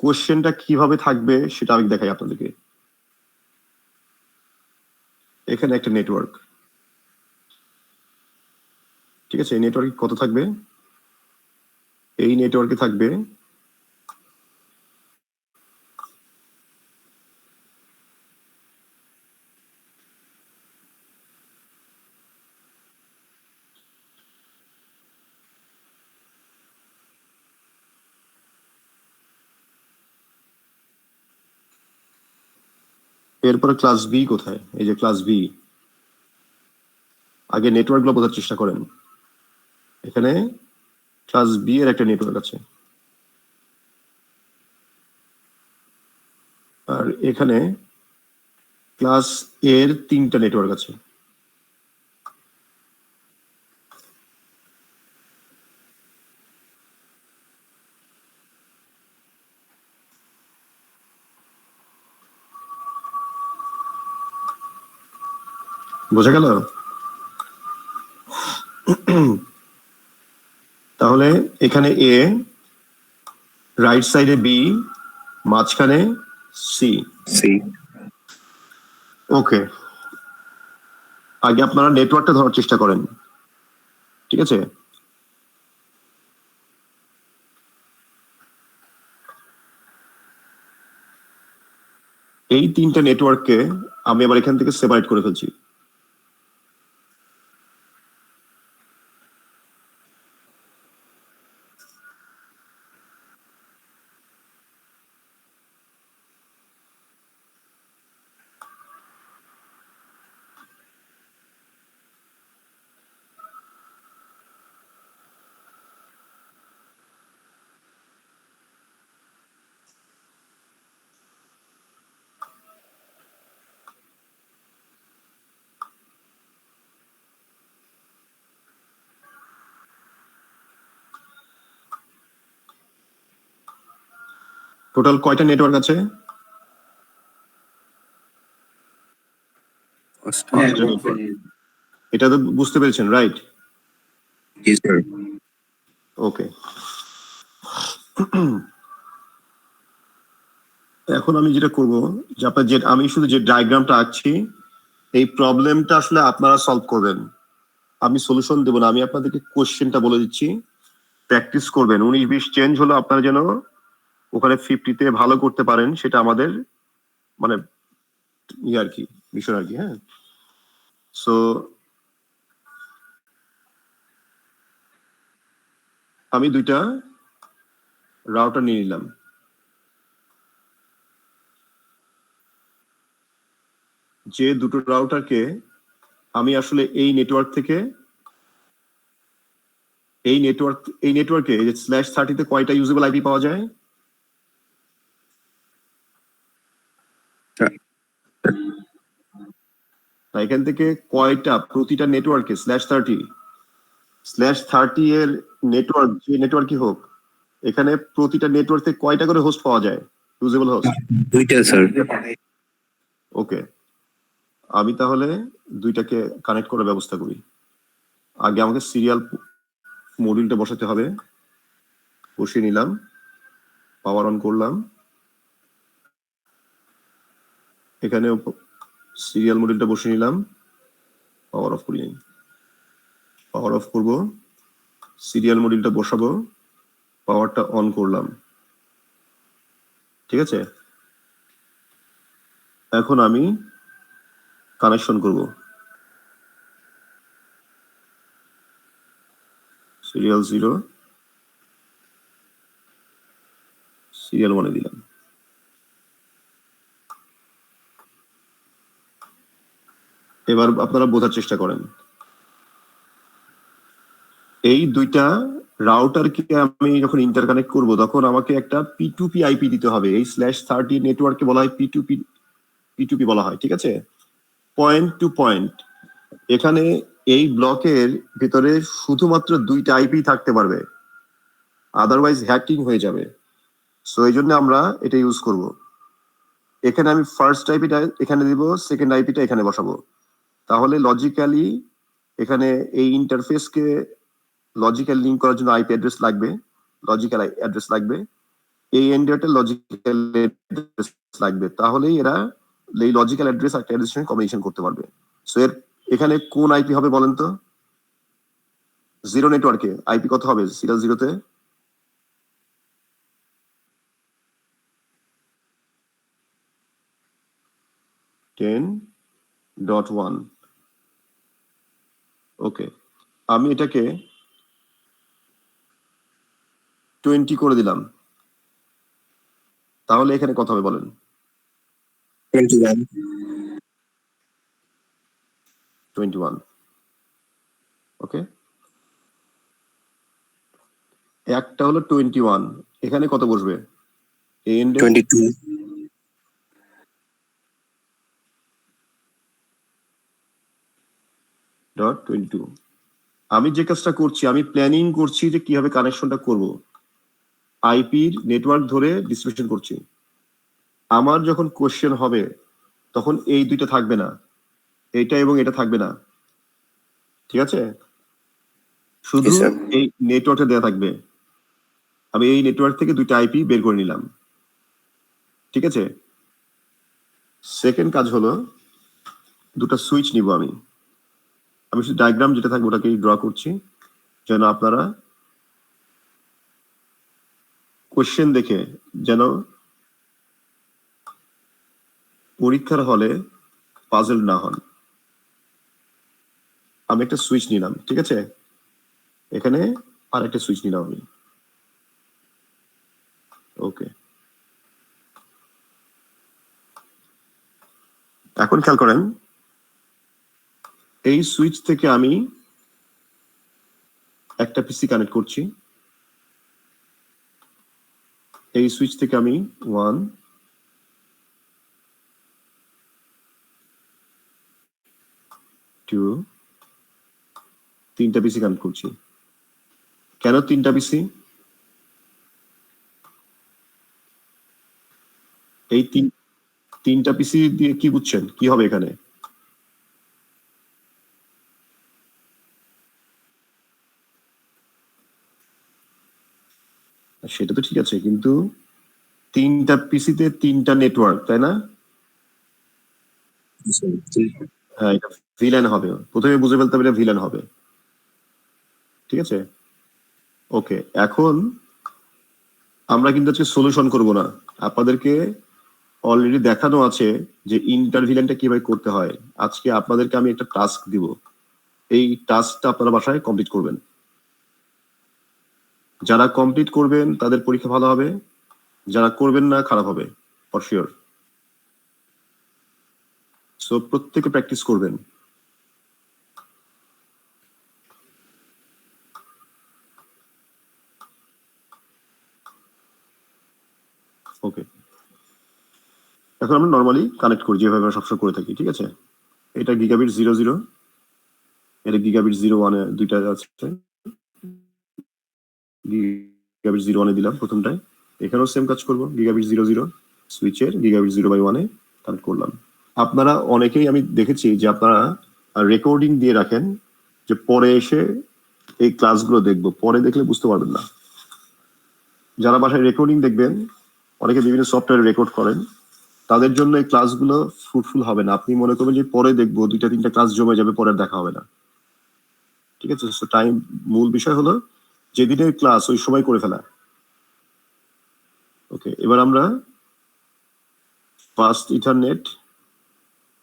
কোশ্চেনটা কিভাবে থাকবে সেটা আমি দেখাই আপনাদেরকে এখানে একটা নেটওয়ার্ক ঠিক আছে এই নেটওয়ার্কে কত থাকবে এই নেটওয়ার্কে থাকবে এরপরে ক্লাস বি কোথায় এই যে ক্লাস বি আগে নেটওয়ার্ক গুলো বোঝার চেষ্টা করেন এখানে ক্লাস বি এর একটা নেটওয়ার্ক আছে আর এখানে ক্লাস এর 3টা নেটওয়ার্ক আছে। বোঝা গেল? তাহলে এখানে এ, রাইট সাইডে বি, মাঝখানে সি। সি। ওকে, আগে আপনারা নেটওয়ার্কটা ধরার চেষ্টা করেন, ঠিক আছে? এই 3টা নেটওয়ার্ককে আমি আবার এখান থেকে সেপারেট করে ফেলছি। টোটাল কয়টা নেটওয়ার্ক আছে? পাঁচটা নেটওয়ার্ক। এটা তো বুঝতে পেরেছেন, রাইট? জি স্যার। ওকে, এখন আমি যেটা করব যে আপনার যে আমি শুধু যে ডায়াগ্রামটা আঁকছি, এই প্রবলেমটা আসলে আপনারা সলভ করবেন। আমি সলিউশন দেব না, আমি আপনাদেরকে কোশ্চেনটা বলে দিচ্ছি, প্র্যাকটিস করবেন। 19-20 চেঞ্জ হলো আপনারা যেন ওখানে 50-তে ভালো করতে পারেন, সেটা আমাদের মানে ইয়ে আর কি, মিশন আর কি। হ্যাঁ, সো আমি 2টা রাউটার নিয়ে নিলাম। যে দুটো রাউটারকে আমি আসলে এই নেটওয়ার্ক থেকে এই নেটওয়ার্কে এই যে /30-তে কয়টা ইউজেবল আইপি পাওয়া যায়? এখান থেকে কয়টা প্রতিটা নেটওয়ার্কে /30 এর নেটওয়ার্ক, যে নেটওয়ার্কই হোক, এখানে প্রতিটা নেটওয়ার্ক থেকে কয়টা করে হোস্ট পাওয়া যায়, ইউজেবল হোস্ট? 2টা স্যার। ওকে, আমি তাহলে 2টাকে কানেক্ট করার ব্যবস্থা করি। আগে আমাকে সিরিয়াল মডিউলটা বসাতে হবে। বসিয়ে নিলাম, পাওয়ার অন করলাম, এখানে সিরিয়াল মডিউলটা বসিয়ে নিলাম, পাওয়ার অফ করি। পাওয়ার অফ করব, সিরিয়াল মডিউলটা বসাবো, পাওয়ারটা অন করলাম, ঠিক আছে? এখন আমি কানেকশন করব। সিরিয়াল 0, সিরিয়াল 1-এ দিলাম। এবার আপনারা বোঝার চেষ্টা করেন, এই 2টা রাউটারকে আমি যখন ইন্টারকানেক্ট করব তখন আমাকে একটা P2P আইপি দিতে হবে। এই /30 নেটওয়ার্ককে বলা হয় P2P বলা হয়, ঠিক আছে? Point to point. এখানে এই ব্লকের ভিতরে শুধুমাত্র 2টা আইপি থাকতে পারবে, আদারওয়াইজ হ্যাকিং হয়ে যাবে। সো এই জন্য আমরা এটা ইউজ করব। এখানে আমি ফার্স্ট আইপিটা এখানে দিব, সেকেন্ড আইপিটা এখানে বসাবো। তাহলে লজিক্যালি এখানে এই ইন্টারফেসকে লজিক্যাল লিঙ্ক করার জন্য আইপি অ্যাড্রেস লাগবে, লজিক্যাল অ্যাড্রেস লাগবে, এই এন্ডারটা লজিক্যাল অ্যাড্রেস লাগবে। তাহলেই এরা এই লজিক্যাল অ্যাড্রেস আর অ্যাড্রেসের সঙ্গে কম্বিনেশন করতে পারবে। সো এর এখানে কোন আইপি হবে বলেন তো? 0 নেটওয়ার্কে আইপি কত হবে সিরিয়াল 0-তে? (10.1). ওকে, আমি এটাকে 20 করে দিলাম, তাহলে এখানে কত হবে বলেন? 21। ওকে, একটা হলো 21, এখানে কত বসবে? 22। 10.22 আমি যে কাজটা করছি আমি প্ল্যানিং করছি যে কিভাবে কানেকশনটা করব আইপির নেটওয়ার্ক ধরে ডিস্ট্রিবিউশন করছি আমার যখন কোশ্চেন হবে তখন এই দুইটা থাকবে না এটা এবং এটা থাকবে না ঠিক আছে শুধু Yes, sir. এই নেটওয়ার্কে দেয়া থাকবে আমি এই নেটওয়ার্ক থেকে দুইটা আইপি বের করে নিলাম ঠিক আছে সেকেন্ড কাজ হলো দুটো সুইচ নিব আমি শুধু ডায়াগ্রাম যেটা থাকবে ওটাকে ড্র করছি যেন আপনারা কোশ্চেন দেখে যেন পরীক্ষার হলে পাজল না হন আমি একটা সুইচ নিলাম ঠিক আছে এখানে আর একটা সুইচ নিলাম আমি ওকে এখন খেয়াল করেন এই সুইচ থেকে আমি একটা পিসি কানেক্ট করছি এই সুইচ থেকে আমি 1 2 তিনটা পিসি কানেক্ট করছি কেন তিনটা পিসি এই তিনটা পিসি দিয়ে কি বুঝছেন কি হবে এখানে সেটা তো ঠিক আছে কিন্তু তিনটা পিসিতে তিনটা নেটওয়ার্ক তাই না Yes, sir. হ্যাঁ এটা ভিলেন হবে প্রথমে বুঝে ফেলতে হবে এটা ভিলেন হবে ঠিক আছে ওকে এখন আমরা কিন্তু আজকে সলিউশন করব না আপনাদেরকে অলরেডি দেখানো আছে যে ইন্টারভিলেনটা কিভাবে করতে হয় আজকে আপনাদেরকে আমি একটা টাস্ক দিব এই টাস্কটা আপনারা বাসায় কমপ্লিট করবেন যারা কমপ্লিট করবেন তাদের পরীক্ষা ভালো হবে যারা করবেন না খারাপ হবে ফর শিওর সো প্রত্যেকে প্র্যাকটিস করবেন ওকে এখন আমরা নরমালি কানেক্ট করি যেভাবে আমরা সবসময় করে থাকি ঠিক আছে এটা গিগাবিট 00 এটা গিগাবিট 01 এ দুইটা আছে গিগাবিট 01 এ দিলাম প্রথমটায় এখানেও সেম কাজ করব গিগাবিট 00 সুইচের গিগাবিট 0/1 এ কানেক্ট করলাম আপনারা অনেকেই আমি দেখেছি যে আপনারা রেকর্ডিং দিয়ে রাখেন যে পরে এসে এই ক্লাসগুলো দেখবো পরে দেখলে বুঝতে পারবেন না যারা বাসায় রেকর্ডিং দেখবেন অনেকে বিভিন্ন সফটওয়্যার রেকর্ড করেন তাদের জন্য এই ক্লাসগুলো ফ্রুটফুল হবে না আপনি মনে করবেন যে পরে দেখবো দুইটা তিনটা ক্লাস জমে যাবে পরে দেখা হবে না ঠিক আছে সো টাইম মূল বিষয় হলো যেদিনের ক্লাস ওই সময় করে ফেলা ওকে এবার আমরা ফাস্ট ইথারনেট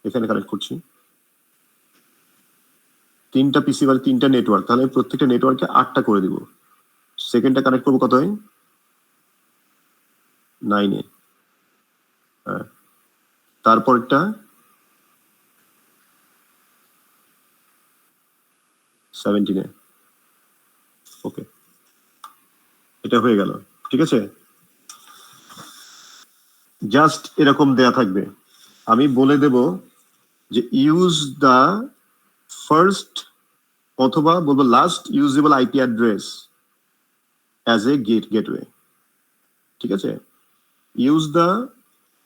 এখানে কানেক্ট করছি তিনটা পিসি মানে তিনটা নেটওয়ার্ক তাহলে প্রত্যেকটা নেটওয়ার্কে 8টা করে দিব সেকেন্ডটা কানেক্ট করবো কত 9 এ হ্যাঁ তারপরটা 17 এ ওকে এটা হয়ে গেল ঠিক আছে জাস্ট এরকম দেয়া থাকবে আমি বলে দেব যে ইউজ দা ফার্স্ট অথবা বলবো last usable IP address as a gateway ঠিক আছে ইউজ দা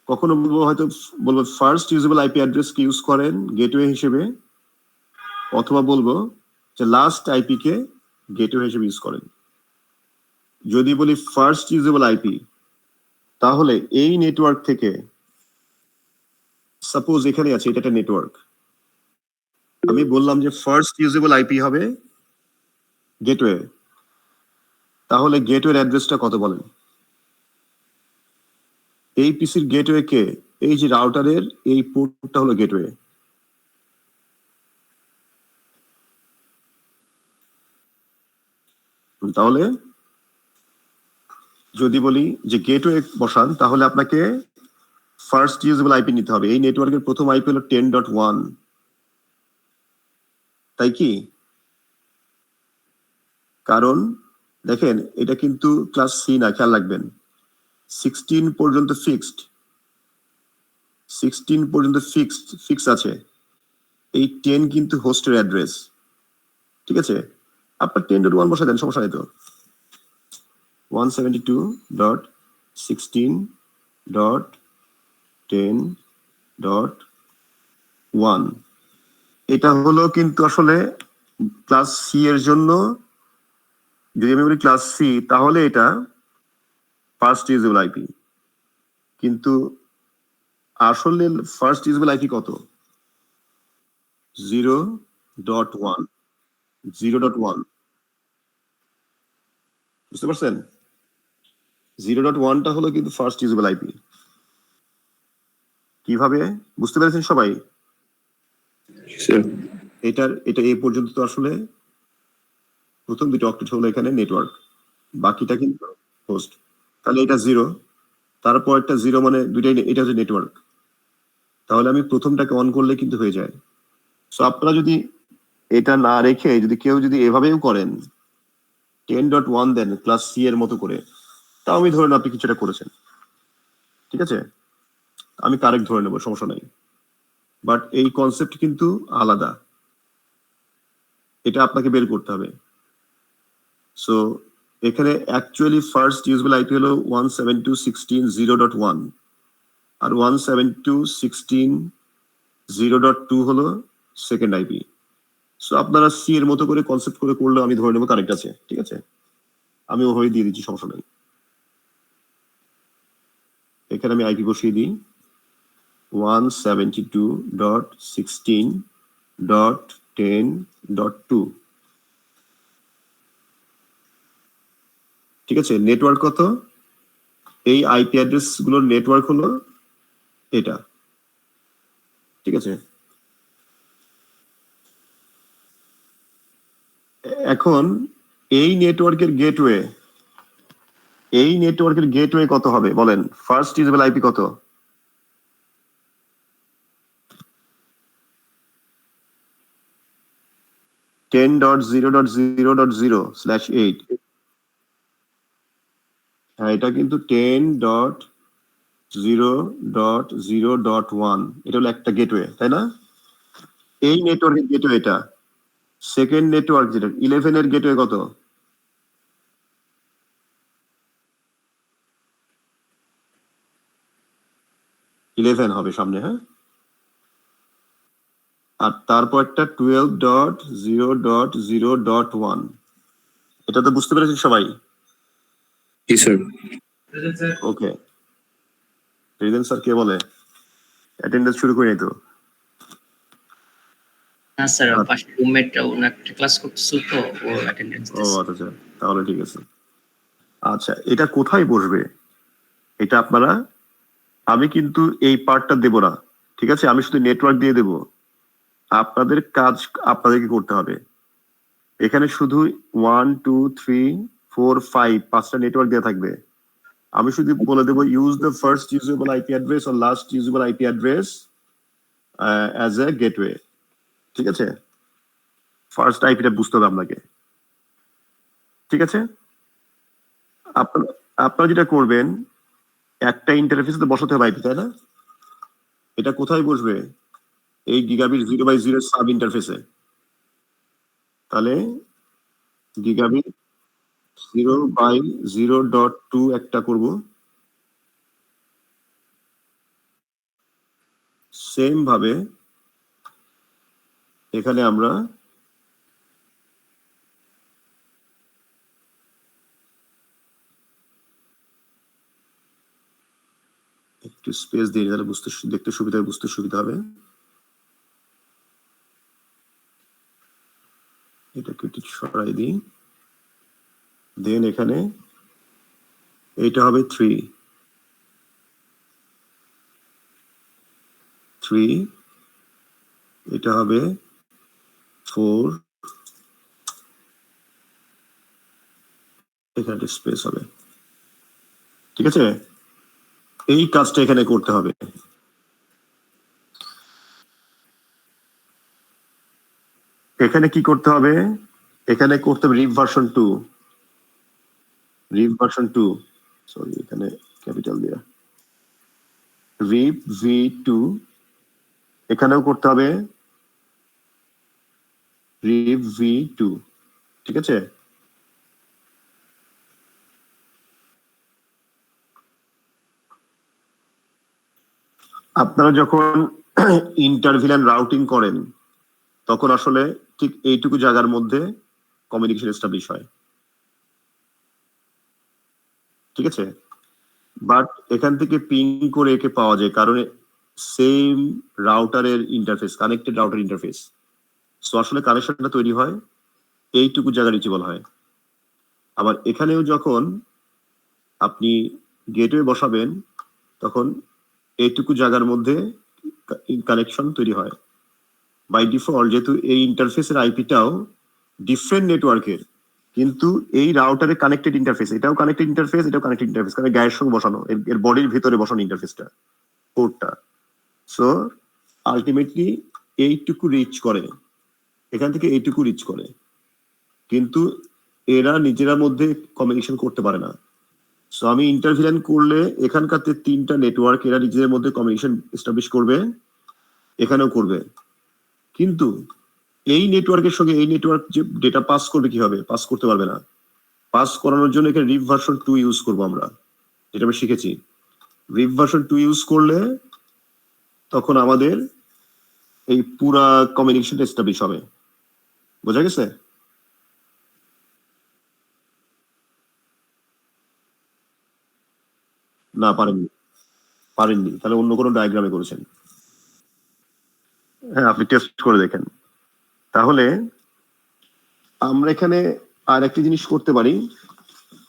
কখনো বলবো হয়তো বলবো ফার্স্ট ইউজেবল আইপি অ্যাড্রেস কে ইউজ করেন গেটওয়ে হিসেবে অথবা বলবো যে লাস্ট আইপি কে গেটওয়ে হিসেবে ইউজ করেন যদি বলি ফার্স্ট ইউজেবল আইপি তাহলে এই নেটওয়ার্ক থেকে সাপোজ এখানে আছে এটা একটা নেটওয়ার্ক আমি বললাম যে ফার্স্ট ইউজেবল আইপি হবে গেটওয়ে তাহলে গেটওয়ের অ্যাড্রেসটা কত বলেন এই পিসির গেটওয়ে কে এই যে রাউটারের এই পোর্টটা হলো গেটওয়ে তাহলে যদি বলি যে গেটওয়ে বসান তাহলে আপনাকে ফার্স্ট ইউজেবল আইপি নিতে হবে এই নেটওয়ার্কের প্রথম আইপি হলো 10.1 তাই কি কারণ দেখেন এটা কিন্তু ক্লাস সি না খেয়াল রাখবেন 16 পর্যন্ত ফিক্সড আছে এই 10 কিন্তু হোস্টের অ্যাড্রেস ঠিক আছে, আপনার 10.1 বসায় দেন, সমস্যা নেই তো। 172.16.10.1 এটা হলো কিন্তু আসলে ক্লাস সি এর জন্য। যদি আমি বলি ক্লাস সি, তাহলে এটা ফার্স্ট ইউজেবল আইপি, কিন্তু আসলে ফার্স্ট ইউজেবল আইপি কত? 0.1 0.1, বুঝতে পারছেন? 0.1টা হলো কিন্তু ফার্স্ট ইউজেবল আইপি। কিভাবে বুঝতে পেরেছেন সবাই? স্যার এটা এই পর্যন্ত তো আসলে প্রথম দুটো অক্টেট হলো এখানে নেটওয়ার্ক, বাকিটা কিন্তু হোস্ট। তাহলে এটা 0, তারপর একটা 0 মানে দুইটাই, এটা হচ্ছে নেটওয়ার্ক। তাহলে আমি প্রথমটাকে অন করলে কিন্তু হয়ে যায়। সো আপনারা যদি এটা না রেখে যদি কেউ যদি এভাবেও করেন 10.1 দেন ক্লাস সি এর মতো করে, তাও আমি ধরে নেব আপনি কিছুটা করেছেন, ঠিক আছে, আমি কারেক্ট ধরে নেব, সমস্যা নাই। বাট এই কনসেপ্ট কিন্তু আলাদা, এটা আপনাকে বের করতে হবে। সো এখানে অ্যাকচুয়ালি ফার্স্ট ইউজেবল আইপি হলো 172.16.0.1 আর 172.16.0.2 হলো সেকেন্ড আইপি। সো আপনারা সি এর মতো করে কনসেপ্ট করে করলে আমি ধরে নেবো কারেক্ট আছে, ঠিক আছে, আমি ওভাবে দিয়ে দিচ্ছি, সমস্যা নেই। এখানে আমি আইপি বসিয়ে দিই 172.16.10.2, ঠিক আছে। নেটওয়ার্ক কত? এই আইপি অ্যাড্রেস গুলোর নেটওয়ার্ক হলো এটা, ঠিক আছে। এখন এই নেটওয়ার্কের গেটওয়ে কত হবে বলেন? ফার্স্ট ইউজেবল আইপি কত? 10.0.0.0/8, হ্যাঁ এটা কিন্তু 10.0.0.1, এটা হলো একটা গেটওয়ে, তাই না? এই নেটওয়ার্কের গেটওয়ে এটা। সেকেন্ড নেটওয়ার্ক যেটা 11 এর গেটওয়ে কত? 11 হবে সামনে, হ্যাঁ। আর তারপর একটা 12.0.0.1, এটা তো বুঝতে পেরেছেন সবাই? জি স্যার। ওকে, রিজন স্যার কে বলে? অ্যাটেন্ডেন্স শুরু করে তো। না স্যার, পাশে রুমমেটটা ওনার একটা ক্লাস করতেছিল তো, ও অ্যাটেন্ডেন্স ও দিচ্ছে। আচ্ছা, তাহলে ঠিক আছে। আচ্ছা, এটা কোথায় বসবে? এটা আপনারা, আমি কিন্তু এই পার্টটা দেব না, ঠিক আছে, আমি শুধু নেটওয়ার্ক দিয়ে দেব। আপনাদের কাজ আপনাদেরকে করতে হবে। এখানে শুধু 1 2 3 4 5 5টা নেটওয়ার্ক দেওয়া থাকবে। আমি শুধু বলে দেবো use the first usable IP address আর last usable IP address as a gateway, ঠিক আছে। ফার্স্ট আইপিটা বুঝতে হবে আপনাকে, ঠিক আছে। আপনারা যেটা করবেন, একটা ইন্টারফেসে বসাতে হবে আইপি, তাই না? এটা কোথায় বসবে? এই গিগাবিট 0/0 সাব ইন্টারফেসে। তাহলে গিগাবিট 0/0.2 একটা করব, সেম ভাবে এখানে আমরা একটু স্পেস দিয়ে তাহলে দেখতে সুবিধা, বুঝতে সুবিধা হবে। এটাকে একটু সরাই দিই, দেন এখানে এটা হবে 3, এটা হবে 4, এখানে স্পেস হবে, ঠিক আছে। এই কাজটা এখানে করতে হবে। এখানে কি করতে হবে? এখানে করতে হবে রিপ ভার্সন 2, সরি এখানে ক্যাপিটাল দিয়া রিপ v2, এখানেও করতে হবে রিভ v2, ঠিক আছে? আপনারা যখন ইন্টারভিলেন রাউটিং করেন তখন আসলে ঠিক এইটুকু জায়গার মধ্যে কমিউনিকেশন এস্টাবলিশ হয়, ঠিক আছে? বাট এখান থেকে পিং করে একে পাওয়া যায় কারণ সেম রাউটারের interface, connected router interface. So আসলে কানেকশনটা তৈরি হয় এইটুকু জায়গা রিচেবল হয়। আবার এখানেও যখন আপনি গেটওয়ে বসাবেন তখন এইটুকু জায়গার মধ্যে কানেকশন তৈরি হয়। বাই ডিফল্ট যেহেতু এই ইন্টারফেসের আইপিটাও ডিফারেন্ট নেটওয়ার্কের, কিন্তু এই রাউটারে কানেক্টেড ইন্টারফেস, এটাও কানেক্টেড ইন্টারফেস, এটাও কানেক্টেড ইন্টারফেস, কারণ গায়ের সঙ্গে বসানো, এর বডির ভিতরে বসানো ইন্টারফেসটা, পোর্টটা। সো আলটিমেটলি এইটুকু রিচ করে, এখান থেকে এইটুকু রিচ করে, কিন্তু এরা নিজেরা মধ্যে কমিউনিকেশন করতে পারে না। সো আমি ইন্টারভিলেন করলে এখানকার তিনটা নেটওয়ার্ক এরা নিজেদের মধ্যে কমিউনিকেশন এস্টাবলিশ করবে, এখানেও করবে, কিন্তু এই নেটওয়ার্কের সঙ্গে এই নেটওয়ার্ক যে ডেটা পাস করবে কিভাবে, পাস করতে পারবে না। পাস করানোর জন্য এখানে রিভ ভার্সন 2 ইউজ করবো আমরা, যেটা আমি শিখেছি। রিভ ভার্সন 2 ইউজ করলে তখন আমাদের এই পুরা কমিউনিকেশন এস্টাবলিশ হবে। বোঝা গেছে? না পারেননি, পারেননি, তাহলে অন্য কোনো ডায়াগ্রামে করেছেন। হ্যাঁ, আপনি টেস্ট করে দেখেন। তাহলে আমরা এখানে আর একটি জিনিস করতে পারি,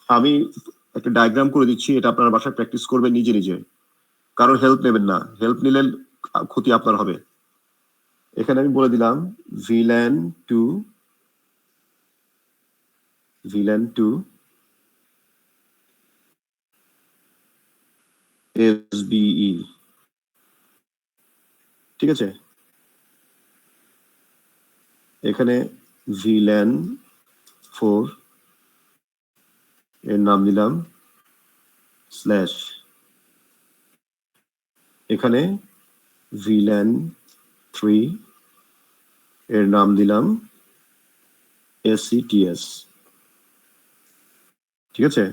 আমি একটা ডায়াগ্রাম করে দিচ্ছি, এটা আপনার বাসায় প্র্যাকটিস করবেন নিজে নিজে, কারণ হেল্প নেবেন না, হেল্প নিলে ক্ষতি আপনার হবে। এখানে আমি বলে দিলাম VLAN 2 SBE, ঠিক আছে? এখানে VLAN 4 এর নাম দিলাম স্ল্যাশ, এখানে VLAN 3 এর নাম দিলাম SCTS, ঠিক আছে?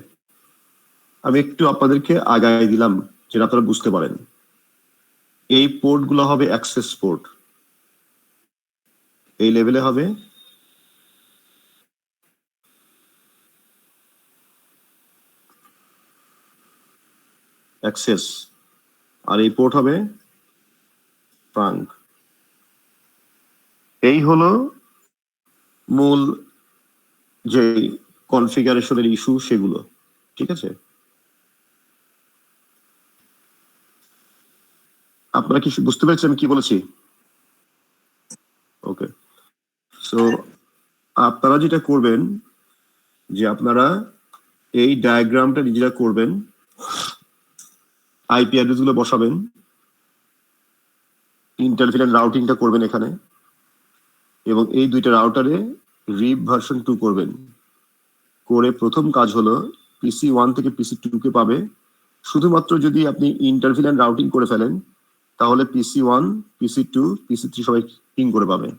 আমি একটু আপনাদেরকে আগায় দিলাম যেটা আপনারা বুঝতে পারেন। এই পোর্ট গুলো হবে অ্যাক্সেস পোর্ট, এই লেভেলে হবে অ্যাক্সেস, আর এই পোর্ট হবে ট্রাঙ্ক। এই হলো মূল যে কনফিগারেশনের ইস্যু সেগুলো, ঠিক আছে? আপনারা কি বুঝতে পেরেছেন কি বলেছি? ওকে, সো আপনারা যেটা করবেন যে আপনারা এই ডায়াগ্রামটা নিজেরা করবেন, আইপি অ্যাড্রেস গুলো বসাবেন, ইন্টারভিলেন রাউটিংটা করবেন এখানে, এবং এই দুইটা রাউটারে রিভ ভার্সন 2 করবেন। করে প্রথম কাজ হলো PC1 থেকে PC2 কে পাবে। শুধুমাত্র যদি আপনি ইন্টারভিলেন রাউটিং করে ফেলেন তাহলে PC1, PC2, PC3 সবাই পিং করে পাবে।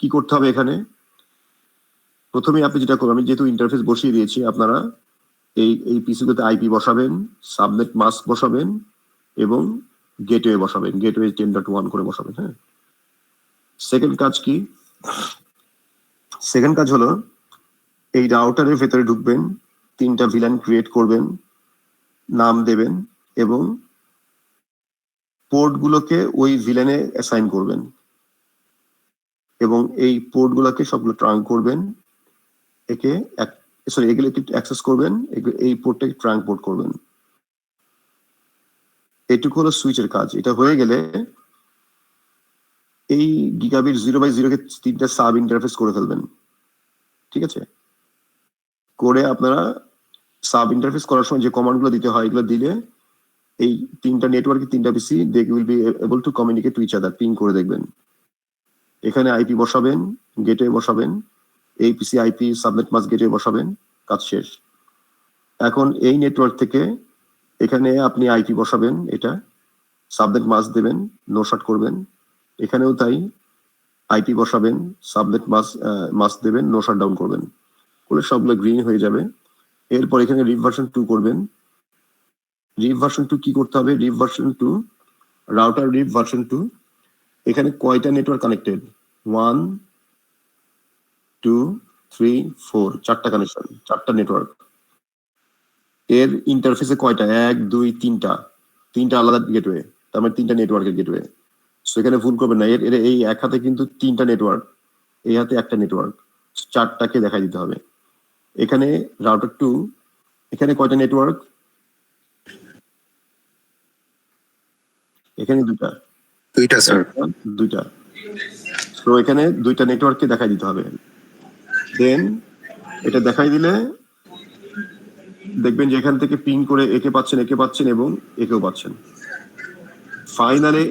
কি করতে হবে এখানে? প্রথমে আপনি যেটা করবেন, আমি যেহেতু ইন্টারফেস বসিয়ে দিয়েছি, আপনারা এই পিসিগুলোতে আইপি বসাবেন, সাবনেট মাস্ক বসাবেন এবং গেটওয়ে বসাবেন, গেটওয়ে 10.1 করে বসাবেন। হ্যাঁ, সেকেন্ড কাজ কি? সেকেন্ড কাজ হলো এই রাউটারের ভেতরে ঢুকবেন, তিনটা ভিলান ক্রিয়েট করবেন, নাম দেবেন এবং পোর্ট গুলোকে ওই ভিলেনে অ্যাসাইন করবেন এবং এই পোর্ট গুলোকে সবগুলো ট্রাঙ্ক করবেন, একে এগুলো অ্যাক্সেস করবেন, এই পোর্টটাকে ট্রাঙ্ক পোর্ট করবেন। এইটুকু হলো সুইচের কাজ। এটা হয়ে গেলে এই গিগাবিট 0/0 কে তিনটা সাব ইন্টারফেস করে ফেলবেন, ঠিক আছে? করে আপনারা সাব ইন্টারফেস করার সময় যে কমান্ড গুলো দিতে হয় এগুলো দিলে এই তিনটা নেটওয়ার্কে তিনটা PC they will be able to communicate to each other, ping করে দেখবেন। এখানে আইপি বসাবেন, গেটওয়ে বসাবেন, এই PC IP subnet mask gateway বসাবেন, কাজ শেষ। এখন এই নেটওয়ার্ক থেকে এখানে আপনি আইপি বসাবেন, এটা সাবনেট মাস্ক দেবেন, নো শট করবেন, এখানেও তাই আইপি বসাবেন, সাবনেট মাস্ক দেবেন, নো শাটডাউন করবেন, করলে সবগুলো গ্রিন হয়ে যাবে। এরপর এখানে রিপ ভার্সন 2 করবেন। রিপ ভার্সন 2 কি করতে হবে? রিপ ভার্সন 2, রাউটার রিপ ভার্সন 2, এখানে কয়টা নেটওয়ার্ক কানেক্টেড? 1 2 3 4, 4টা কানেকশন, 4টা নেটওয়ার্ক। এর ইন্টারফেসে কয়টা? 1 2 3টা আলাদা গেটওয়ে, তার মানে 3টা নেটওয়ার্কের গেটওয়ে। সো এখানে ভুল করবেন না, এর এই এক হাতে কিন্তু 3টা নেটওয়ার্ক, এই হাতে একটা নেটওয়ার্ক, 4টাকে দেখাই দিতে হবে। এখানে রাউটার 2, এখানে কয়টা নেটওয়ার্ক? এখানে দুইটা, স্যার। দুইটা। তো এখানে দুইটা নেটওয়ার্ককে দেখাই দিতে হবে। দেন এটা দেখাই দিলে দেখবেন যে এখান থেকে পিং করে একে পাচ্ছেন এবং একেও পাচ্ছেন। ফাইনালে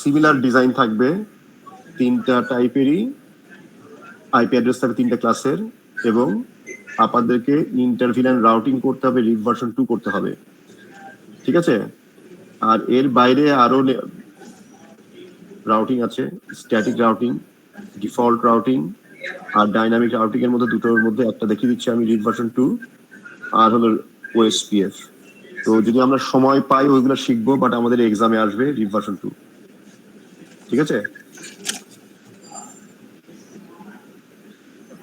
সিমিলার ডিজাইন থাকবে, 3টা টাইপেরই আইপি অ্যাড্রেস থাকবে, 3টা ক্লাসের, এবং আপনাদেরকে ইন্টারভিউ এন্ড রাউটিং করতে হবে, রিপ ভার্সন 2 করতে হবে, ঠিক আছে? আর এর বাইরে আরো রাউটিং আছে, স্ট্যাটিক রাউটিং, ডিফল্ট রাউটিং আর ডাইনামিক রাউটিং এর মধ্যে দুটোর মধ্যে একটা দেখিয়ে দিচ্ছি আমি, রিপ ভার্সন 2 আর হলো ওএসপিএফ। তো যদি আমরা সময় পাই ওইগুলো শিখবো, বাট আমাদের এক্সামে আসবে রিপ ভার্সন 2, ঠিক আছে?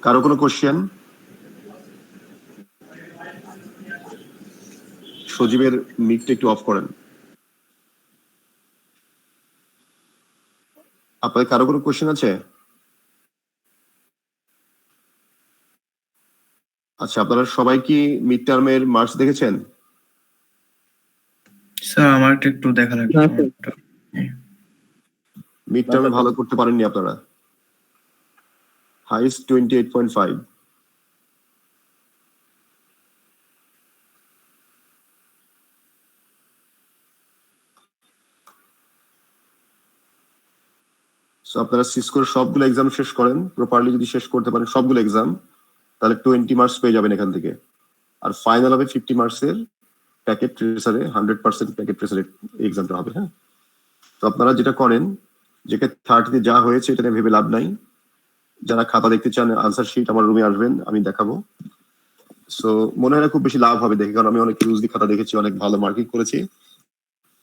কারো কোনো কোশ্চেন? সজীবের মিকটা একটু অফ করেন। আপনাদের কারো কোনো কোশ্চেন আছে? আচ্ছা, আপনারা সবাই কি মিড টার্মের মার্কস দেখেছেন? স্যার আমার একটু দেখা লাগবে। না, স্যার। মিড টার্মে ভালো করতে পারেননি আপনারা? হাইস্ট 28.5। সো আপনারা সিসকোর সবগুলো এক্সাম শেষ করেন প্রপারলি, যদি শেষ করতে পারেন সবগুলো এক্সাম, তাহলে 20 মার্কস পেয়ে যাবেন এখান থেকে। আর ফাইনাল হবে 50 মার্কসের প্যাকেট ট্রেসারে, 100% প্যাকেট ট্রেসারে এক্সামটা হবে। হ্যাঁ, তো আপনারা যেটা করেন, যেটা 30তে যা হয়েছে এটা নিয়ে ভেবে লাভ নাই। যারা খাতা দেখতে চান, আনসার শিট আমার রুমে আসবেন, আমি দেখাবো। সো মনে হয় না খুব বেশি লাভ হবে দেখে, কারণ আমি অনেক ইউজলি খাতা দেখেছি, অনেক ভালো মার্কিং করেছি।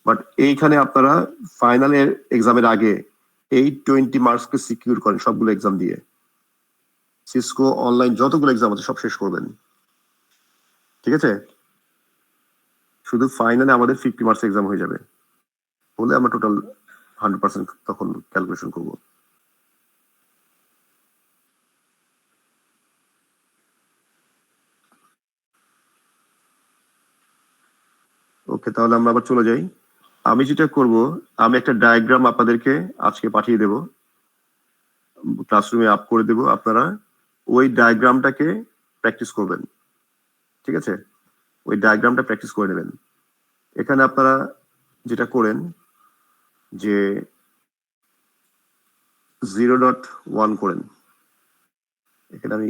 বাট এইখানে আপনারা ফাইনালের এক্সামের আগে এই 20 মার্কসকে সিকিউর করেন সবগুলো এক্সাম দিয়ে। সিসকো অনলাইন যতগুলো এক্সাম আছে সব শেষ করবেন, ঠিক আছে? শুধু ফাইনালে আমাদের 50 মার্কস এক্সাম হয়ে যাবে, হলে আমরা টোটাল 100% তখন ক্যালকুলেশন করব। ওকে, তাহলে আমরা আবার চলে যাই। আমি যেটা করব, আমি একটা ডায়াগ্রাম আপনাদেরকে আজকে পাঠিয়ে দেব, ক্লাসরুমে আপ করে দেব, আপনারা ওই ডায়াগ্রামটাকে প্র্যাকটিস করবেন, ঠিক আছে? ওই ডায়াগ্রামটা প্র্যাকটিস করে নেবেন। এখানে আপনারা যেটা করেন যে 0.1 করেন, এখানে আমি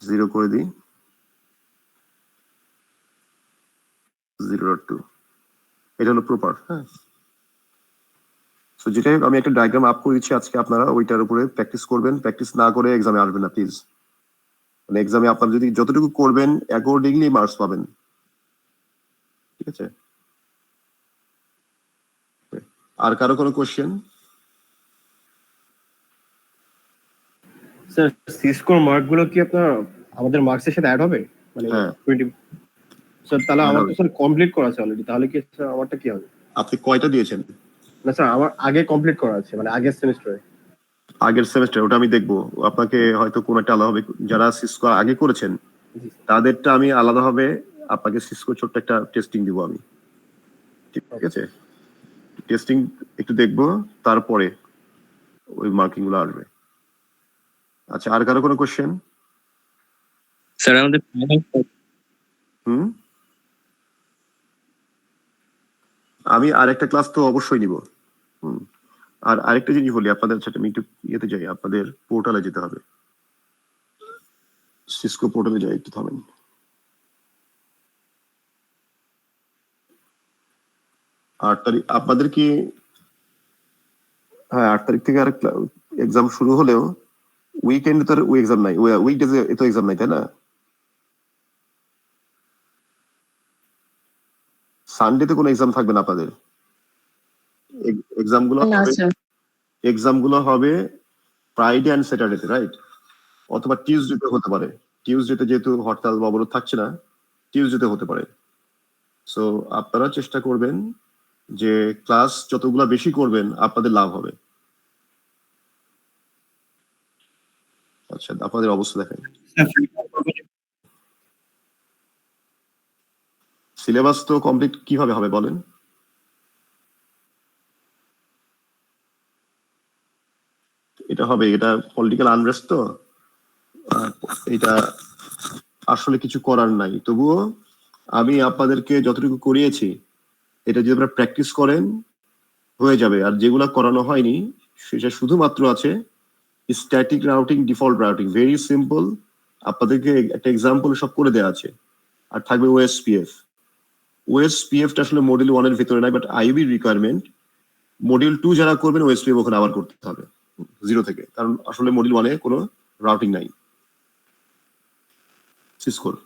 0 করে দিই, 0.2, এটা হলো প্রপার। হ্যাঁ, সো যেটাই আমি একটা ডায়াগ্রাম আপ করে দিচ্ছি আজকে, আপনারা ওইটার উপরে প্র্যাকটিস করবেন। প্র্যাকটিস না করে এক্সামে আসবেন না প্লিজ। মানে এক্সামে আপনারা যদি যতটুকু করবেন অ্যাকর্ডিংলি মার্কস পাবেন, ঠিক আছে? আর কারো কোনো কোশ্চেন? স্যার সিসকোর মার্ক গুলো কি আপনার আমাদের মার্কসের সাথে অ্যাড হবে? মানে হ্যাঁ। 20 স্যার, তাহলে Add আমার তো হবে। স্যার কমপ্লিট করা আছে অলরেডি, তাহলে কি স্যার আমারটা কি হবে? আপনি কয়টা দিয়েছেন? না স্যার, আমার আগে কমপ্লিট করা আছে, মানে আগের সেমিস্টারে। আগের সেমেস্টার? ওটা আমি দেখবো, আপনাকে হয়তো কোন একটা আলাদা হবে। যারা সিসকো আগে করেছেন তাদেরটা আমি আলাদাভাবে আপনাকে সিসকো ছোট্ট একটা টেস্টিং দিব আমি, ঠিক আছে? টেস্টিং একটু দেখবো, তারপরে ওই মার্কিং গুলো আসবে। আচ্ছা, আর কারো কোনো কোশ্চেন? স্যার আমাদের ফাইনাল হুম, আমি আরেকটা ক্লাস তো অবশ্যই নিব। আর আরেকটা জিনিস বলি আপনাদের সাথে, আমি একটু ইয়েতে যাই, আপনাদের পোর্টালে যেতে হবে, সিসকো পোর্টালে যাই, একটু থামেন। আর আপনাদের কি হ্যাঁ 8 তারিখ থেকে আর এক্সাম শুরু হলেও উইকেন্ডে তো এক্সাম নাই, উইকডেজে তো এক্সাম নাই, তাই না? সানডেতে কোনো এক্সাম থাকবে না আপনাদের। এক্সাম গুলো হবে ফ্রাইডে অ্যান্ড স্যাটারডেতে, রাইট? অথবা টিউসডেতে হতে পারে। টিউসডেতে যেহেতু হরতাল বা অবরোধ থাকছে না, টিউসডেতে হতে পারে। সো আপনারা চেষ্টা করবেন যে ক্লাস যতগুলা বেশি করবেন আপনাদের লাভ হবে। আচ্ছা, আপনাদের অবস্থা দেখেন। সিলেবাস তো কমপ্লিট কিভাবে হবে বলেন? এটা হবে, এটা পলিটিক্যাল আনরেস্ট তো, এটা আসলে কিছু করার নাই। তবুও আমি আপনাদেরকে যতটুকু করিয়েছি এটা যদি আপনারা প্র্যাকটিস করেন হয়ে যাবে। আর যেগুলা করানো হয়নি সেটা শুধুমাত্র আছে static routing, default routing, very simple. আপনাদেরকে একটা এক্সাম্পল সব করে দেওয়া আছে। আর থাকবে ওএসপিএফ। ওএসপিএফটা আসলে মডিউল 1 এর ভিতরে নাই, বাট আইবি রিকোয়ারমেন্ট। মডিউল 2 যারা করবেন ওএসপিএফ ওখানে আবার করতে হবে জিরো থেকে, কারণ আসলে মডিউল 1 এ কোনো রাউটিং নাই। সিসকোর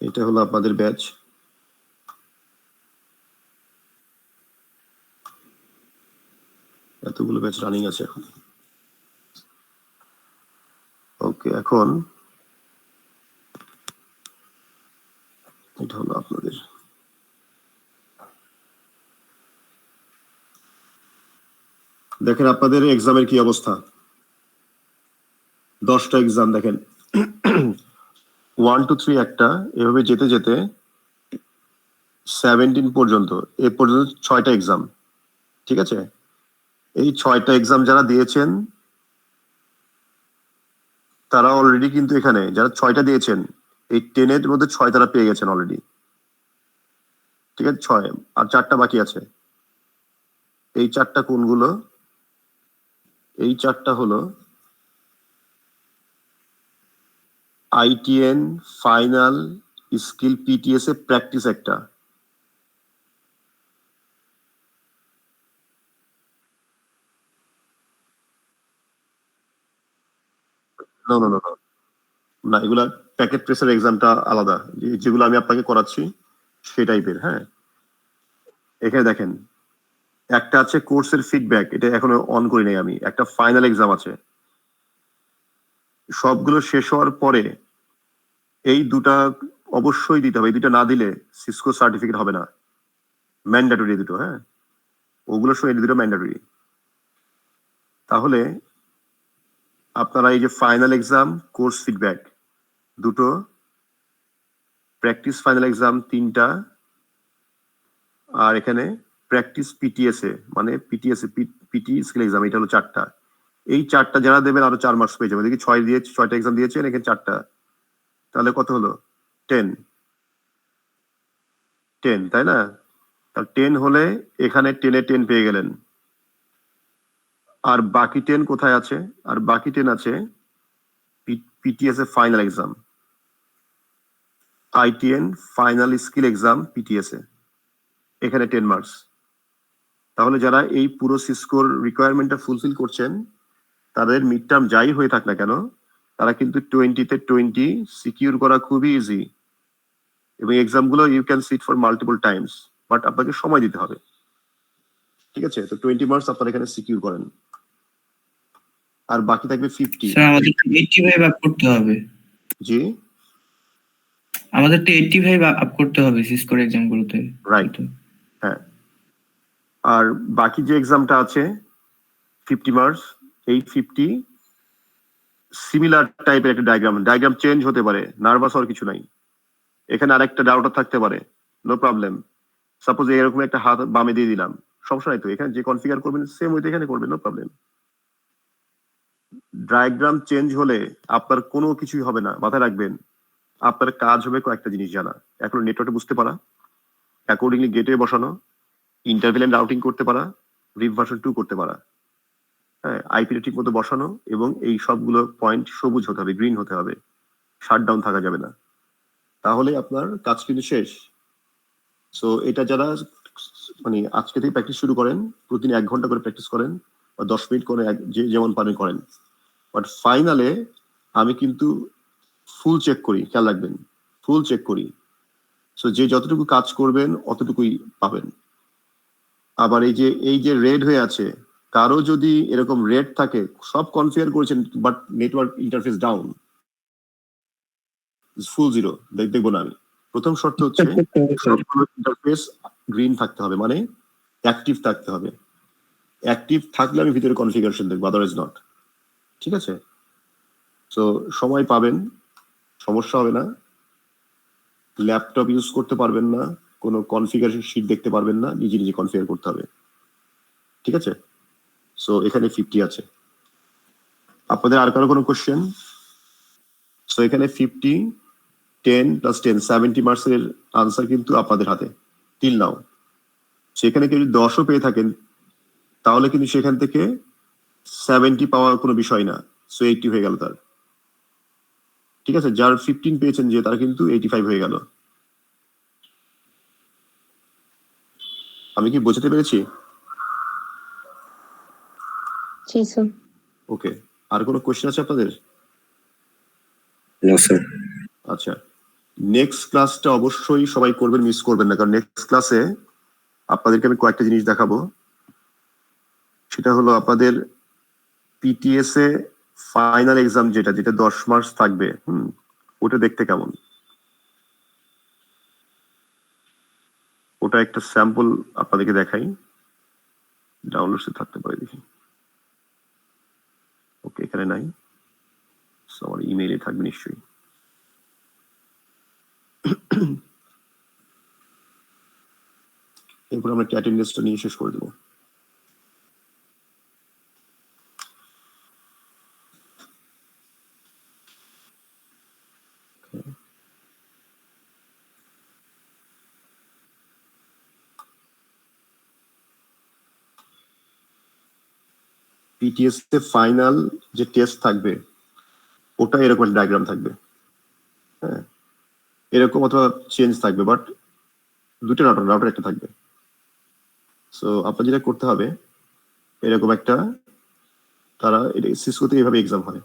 এটা হলো আপনাদের ব্যাচ। এতগুলো ব্যাচ রানিং আছে এখন। ওকে, এখন এটা হলো আপনাদের। দেখেন আপনাদের এক্সামের কি অবস্থা। 10টা এক্সাম দেখেন, 1 to 3 একটা, এভাবে যেতে যেতে 17 পর্যন্ত, এ পর্যন্ত 6টা এক্সাম। ঠিক আছে, এই 6টা এক্সাম যারা দিয়েছেন তারা অলরেডি কিন্তু এখানে যারা 6টা দিয়েছেন এই 10 এর মধ্যে 6 তারা পেয়ে গেছেন অলরেডি। ঠিক আছে, 6 আর 4টা বাকি আছে। এই 4টা কোনগুলো? এই 4টা হলো আইটিএন, ফাইনাল, স্কিল, পিটিএস এ প্র্যাকটিস একটা। না, এগুলা প্যাকেট প্রেসের এক্সামটা আলাদা, যেগুলো আমি আপনাকে করাচ্ছি সেই টাইপের। হ্যাঁ, এখানে দেখেন একটা আছে কোর্সের ফিডব্যাক, এটা এখনো অন করি নাই আমি। একটা ফাইনাল এক্সাম আছে। সবগুলো শেষ হওয়ার পরে এই দুটা অবশ্যই দিতে হবে। এই দুটা না দিলে সিসকো সার্টিফিকেট হবে না। ম্যান্ডেটরি দুটো। হ্যাঁ, ওগুলো সব, এই দুটো ম্যান্ডেটরি। তাহলে আপনারা এই যে ফাইনাল এক্সাম, কোর্স ফিডব্যাক দুটো, প্র্যাকটিস ফাইনাল এক্সাম 3টা, আর এখানে প্র্যাকটিস পিটিএস এ মানে পিটি স্কিল এক্সাম, এটা হলো 4টা। এই 4টা যারা দেবেন আরো 4 মার্কস পেয়ে যাবেন। দেখি 6টা এক্সাম দিয়েছেন, এখানে 4টা, তাহলে কত হলো? 10, তাই না? তার 10 হলে এখানে 10-এ 10 পেয়ে গেলেন। আর বাকি 10 কোথায় আছে? আর বাকি 10 আছে পিটিএস এ final exam, ITN final skill exam PTS এ, এখানে 10 মার্কস। তাহলে যারা এই পুরো সিসকোর রিকোয়ারমেন্টটা ফুলফিল করছেন তাদের মিড টার্ম যাই হয়ে থাক না কেন, তারা কিন্তু 20-তে 20 সিকিউর করা খুবই ইজি। এবং এক্সামগুলো you can sit for multiple times, but আপনাকে সময় দিতে হবে। ঠিক আছে, তো 20 মার্কস আপনারা এখানে সিকিউর করেন। আর বাকি থাকবে 50। স্যার আমাদের 85 আপ করতে হবে। জি, আমাদের 85 আপ করতে হবে সিসকোর এক্সাম গুলোতে। রাইট। হ্যাঁ, আর বাকি যে এক্সামটা আছে 50 মার্কস, এই 50 সিমিলার টাইপের একটা ডায়াগ্রাম চেঞ্জ হতে পারে, নার্ভাস হওয়ার কিছু নাই। এখানে আরেকটা ডাউট থাকতে পারে, নো প্রবলেম। সাপোজ এরকম একটা হাত বামে দিয়ে দিলাম, সমস্যা নাই তো, এখানে যে কনফিগার করবেন সেম ওইটা এখানে করবেন, নো প্রবলেম। ডায়াগ্রাম চেঞ্জ হলে আপনার কোনো কিছুই হবে না, মাথায় রাখবেন। আপনার কাজ হবে কয়েকটা জিনিস জানা, এখন নেটওয়ার্কে বুঝতে পারা, অ্যাকর্ডিংলি গেটওয়ে বসানো, ইন্টারভেল এন্ড রাউটিং করতে পারা, রিপ ভার্সন 2 করতে পারা, হ্যাঁ, আইপিটা ঠিক মতো বসানো এবং এই সবগুলো পয়েন্ট সবুজ হতে হবে, গ্রিন হতে হবে, শাটডাউন থাকা যাবে না, তাহলে আপনার কাজ কিন্তু শেষ। সো এটা যারা মানে আজকে থেকে প্র্যাকটিস শুরু করেন, প্রতিদিন 1 ঘন্টা করে প্র্যাকটিস করেন বা 10 মিনিট করে যে যেমন পারেন করেন, বাট ফাইনালে আমি কিন্তু ফুল চেক করি, খেয়াল রাখবেন, ফুল চেক করি। সো যে যতটুকু কাজ করবেন অতটুকুই পাবেন। আবার এই যে রেড হয়ে আছে, কারো যদি এরকম রেড থাকে, সব কনফিগার করেছেন but network interface down, full zero, দেখবো না আমি। প্রথম শর্ত হচ্ছে সবগুলো ইন্টারফেস গ্রিন থাকতে হবে, মানে অ্যাক্টিভ থাকতে হবে। অ্যাক্টিভ থাকলে আমি ভিতরে কনফিগারেশন দেখবো, আদারওয়াইজ নট। ঠিক আছে? সো সময় পাবেন, সমস্যা হবে না, ল্যাপটপ ইউজ করতে পারবেন না, কোনো কনফিগারেশন শিট দেখতে পারবেন না, নিজে নিজে কনফিগার করতে হবে। ঠিক আছে? সো এখানে 50 আছে। আপনাদের আর কারো কোনো কোশ্চেন? সো এখানে 50, 10 প্লাস 10, 70 মার্কসের আনসার কিন্তু আপনাদের হাতে টিল নাও। সেখানে কেউ যদি 10ও পেয়ে থাকেন তাহলে কিন্তু সেখান থেকে 70 পাওয়ার কোনো বিষয় না, সো 80 হয়ে গেল তার। ঠিক আছে? যার 15 পেয়েছেন যে, তার কিন্তু 85 হয়ে গেল। আমি কি বোঝাতে পেরেছি? জি স্যার। ওকে, আর কোনো কোশ্চেন আছে আপনাদের? No sir. আচ্ছা, নেক্সট ক্লাসটা অবশ্যই সবাই করবেন, মিস করবেন না, কারণ নেক্সট ক্লাসে আপনাদেরকে আমি কয়েকটা জিনিস দেখাবো। সেটা হলো আপনাদের পিটিএস এ ফাইনাল এক্সাম যেটা 10 মার্কস থাকবে, ওটা দেখতে কেমন, ওটা একটা স্যাম্পল আপনাদেরকে দেখাই, ডাউনলোডসে থাকতে পারে দেখি। ওকে, এখানে নাই, আমার ইমেইলে থাকবে নিশ্চয়ই। এরপর আমরা অ্যাটেন্ডেন্সটা নিয়ে শেষ করে দেবো। পিটিএস এ ফাইনাল যে টেস্ট থাকবে ওটা এরকম একটা ডায়াগ্রাম থাকবে, হ্যাঁ, এরকম অথবা চেঞ্জ থাকবে, বাট দুটো রাউটার একটা থাকবে। সো আপনার যেটা করতে হবে, এরকম একটা, তারা সিসকোতে এইভাবে এক্সাম হয়,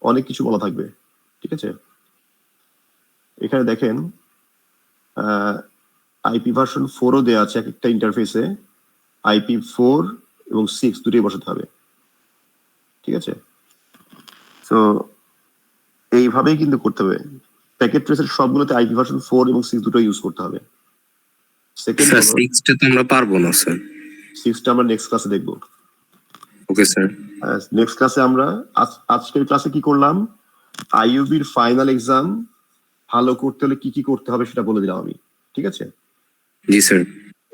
অনেক কিছু বলা থাকবে। ঠিক আছে? এখানে দেখেন আইপি ভার্সন 4ও দেওয়া আছে এক একটা ইন্টারফেসে, আইপি 4 এবং 6 দুটোই বসাতে হবে। ঠিক আছে? তো এইভাবেই কিন্তু করতে হবে। প্যাকেট ট্রেসের সবগুলোতে আইপি ভার্সন 4 এবং 6 দুটো ইউজ করতে হবে। সেকেন্ড স্যার হলো 6টা তো আমরা পারবো না স্যার। 6টা আমরা নেক্সট ক্লাসে দেখবো। Okay sir. নেক্সট ক্লাসে আমরা আজকের ক্লাসে কি করলাম, আইইউবির ফাইনাল এক্সাম ভালো করতে হলে কি কি করতে হবে সেটা বলে দিলাম আমি। ঠিক আছে? জি স্যার।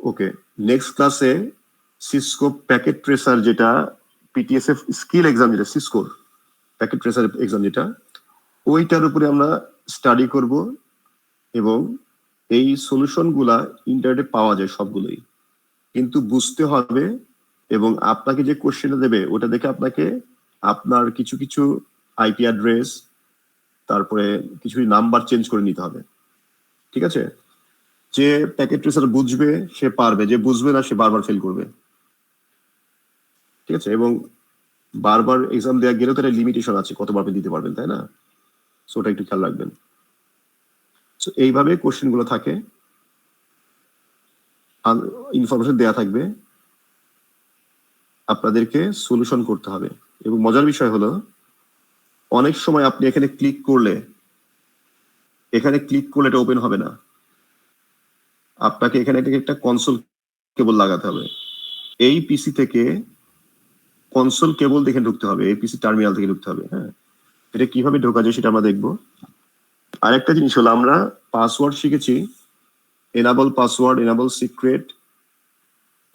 ওকে, নেক্সট ক্লাসে সিসকো প্যাকেট ট্রেসার, যেটা পিটিএসএফ স্কিল এক্সাম, যেটা সিসকোর প্যাকেট ট্রেসার এক্সাম যেটা, ওইটার উপরে আমরা স্টাডি করব, এবং এই সলিউশন গুলা ইন্টারনেটে পাওয়া যায় সবগুলোই, কিন্তু বুঝতে হবে, এবং আপনাকে যে কোশ্চেনটা দেবে ওটা দেখে আপনাকে আপনার কিছু কিছু আইপি অ্যাড্রেস, তারপরে কিছু নাম্বার চেঞ্জ করে নিতে হবে। ঠিক আছে? যে প্যাকেট ট্রেসার বুঝবে সে পারবে, যে বুঝবে না সে বারবার ফেল করবে। ঠিক আছে? এবং বারবার এক্সাম দেওয়া গেলেও তো একটা লিমিটেশন আছে, কতবার আপনি দিতে পারবেন, তাই না? সো ওটা একটু খেয়াল রাখবেন। সো এইভাবে কোশ্চেন গুলো থাকে, ইনফরমেশন দেয়া থাকবে, আপনাদেরকে সলিউশন করতে হবে। এবং মজার বিষয় হলো, অনেক সময় আপনি এখানে ক্লিক করলে এটা ওপেন হবে না, আপনাকে এখানে একটা কনসোল কেবল লাগাতে হবে। এই পিসি থেকে কনসোল কেবল দেখে ঢুকতে হবে, এই পিসি টার্মিনাল থেকে ঢুকতে হবে। হ্যাঁ, এটা কিভাবে ঢোকা যায় সেটা আমরা দেখবো। আরেকটা জিনিস হলো, আমরা পাসওয়ার্ড শিখেছি, enable password, enable secret,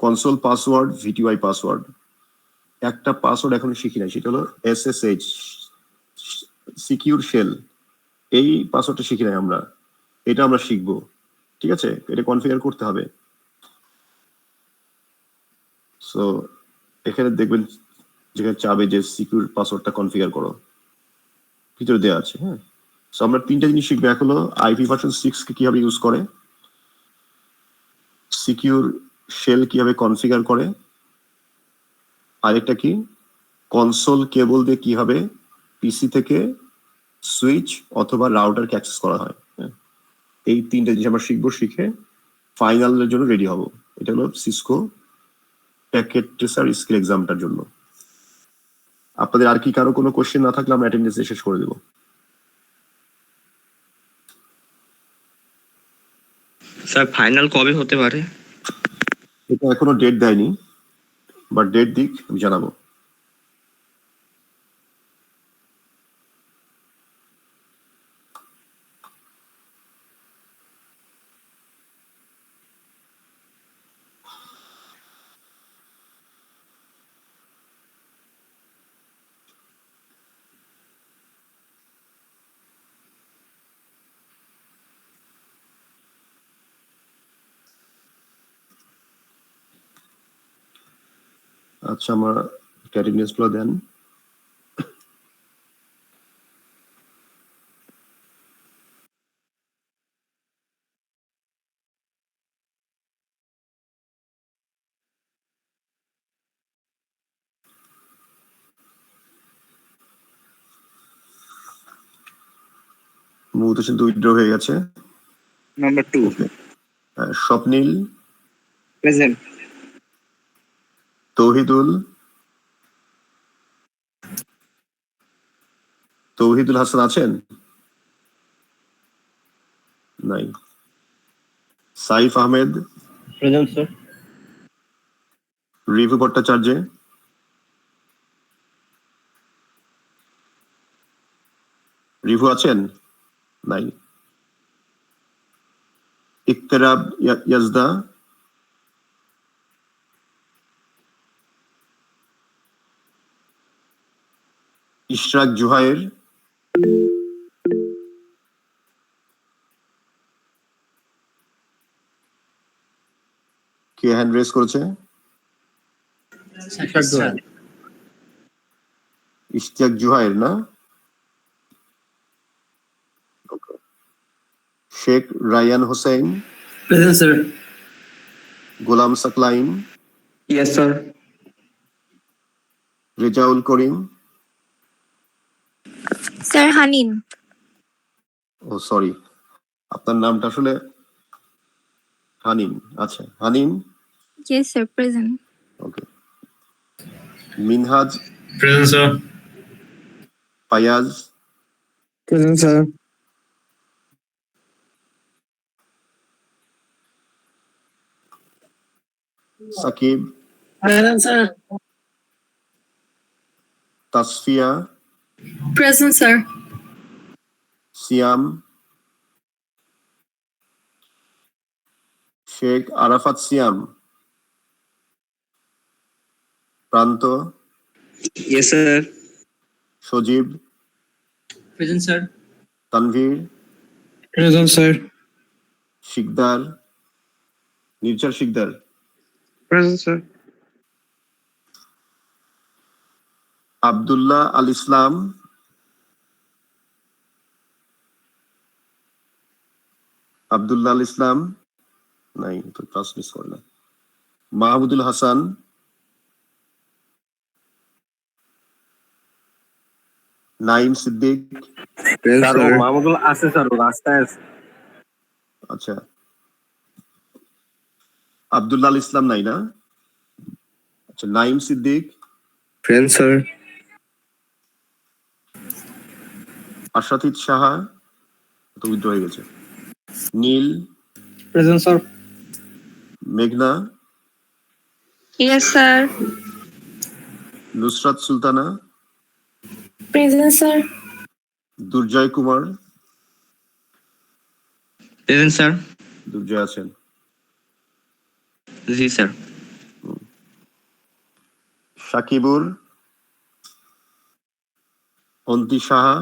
console password, VTY password. একটা পাসওয়ার্ড এখনো শিখি নাই, সেটা হলো এসএসএইচ, সিকিউর শেল। এই পাসওয়ার্ডটা শিখি নাই আমরা, এটা আমরা শিখবো। ঠিক আছে? এটা কনফিগার করতে হবে। সো এখানে দেখবেন যেখানে চাবে যে সিকিউর পাসওয়ার্ডটা কনফিগার করো, ভিতরে দেওয়া আছে। হ্যাঁ, সো আমরা তিনটা জিনিস শিখবো। এক হলো আইপি ভার্সন 6 কে কিভাবে ইউজ করে, সিকিউর শেল কিভাবে কনফিগার করে, আরেকটা কি কনসোল কেবল দিয়ে কিভাবে পিসি থেকে সুইচ অথবা রাউটারকে অ্যাক্সেস করা হয়। হ্যাঁ, এই তিনটা জিনিস আমরা শিখবো, শিখে ফাইনালের জন্য রেডি হব। এটা হলো সিসকো প্যাকেট ট্রেসার স্কিল এক্সামটার জন্য। আপনাদের আর কি কারো কোনো কোশ্চেন না থাকলে আমরা অ্যাটেন্ডেন্স শেষ করে দেবো। স্যার ফাইনাল কবে হতে পারে? এটা এখনো ডেট দেয়নি, বাট ডেট দিক আমি জানাবো। আচ্ছা, আমার অ্যাটেন্ডেন্স গুলো দেন। মুহূর্ত কিন্তু উইথড্র হয়ে গেছে। Number 2 Swapnil, present. তৌহিদুল, তৌহিদুল হাসান আছেন? নাই। Saif Ahmed, present sir. রিভু ভট্টাচার্য, রিভু আছেন? নাই। ইকতেরাব ইয়াজদা, ইশরাক জুহাইর, কে হ্যান্ড রেজ করেছে? ইশতিয়াক জুহাইর না? Sheikh Rayan Hossain, present sir. Golam Saklain, yes sir. Rezaul Karim, sir Hanin. ও সরি, আপনার নামটা আসলে হানিন। আচ্ছা, Hanin. Yes sir, present. Okay. Minhaj, present sir. Fayaz, present sir. Sakib, present sir. Tasfia, present sir. সিয়াম, Sheikh Arafat Siam, Pranto, yes sir. Sajib, present sir. Tanvir, present sir. Sikdar, Nirjhor Sikdar, present sir. Abdullah Al Islam, Abdullah Al Islam নাই, তো ক্লাস মিস করলাম। মাহমুদুল হাসান, নাইম সিদ্দিক। স্যার ও মাহমুদুল আছে স্যার, ও রাস্তায় আছে। আচ্ছা, আব্দুল্লাহ আল ইসলাম নাই না? আচ্ছা, নাইম সিদ্দিক, প্রেজেন্ট স্যার। আশরাফিদ সাহা তো উইথড্র হয়ে গেছে। Neel, present sir. মেঘনা, yes sir. Nusrat Sultana, present sir. Durjoy Kumar, present sir. Durjoy আছেন। জি sir. Sakibur, Onti Saha,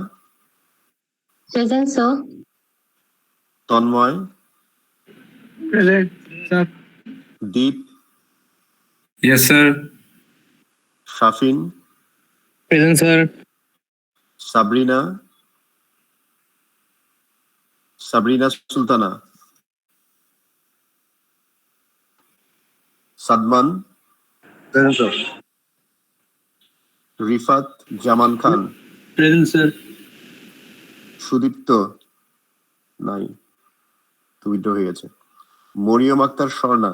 present sir. Tanmoy, present sir. Dip, Yes, sir. Shafin, Present, sir. Sabrina, Sabrina Sultana, Sadman, Present, sir. Rifat Zaman Khan, Present, sir. Sudipto নাই, তো উইথড্র হয়ে গেছে। মরিয়ম আক্তার স্বর্ণা,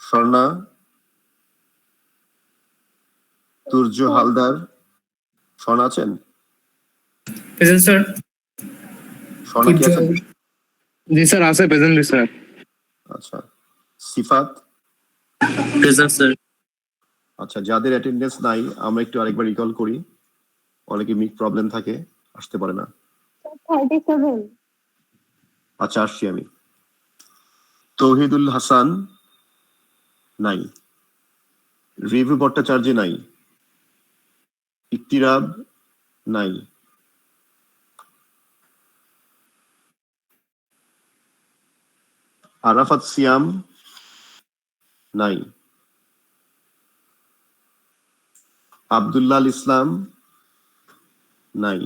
স্বর্ণা, তুর্য হালদার, স্বর্ণা আছেন? Present, sir. স্বর্ণা কি আছেন? জি স্যার আছে, প্রেজেন্ট স্যার। আচ্ছা, সিফাত। Present sir. আচ্ছা, যাদের অ্যাটেন্ডেন্স নাই আমরা একটু আরেকবার রিকল করি, অনেকে মিক প্রবলেম থাকে, আসতে পারে না। 37. আচ্ছা, আসছি আমি। তৌহিদুল হাসান নাই, রিভু ভট্টাচার্য নাই, ইকতিরাব নাই, আরাফাত সিয়াম নাই, আব্দুল্লাহ আল ইসলাম নাই,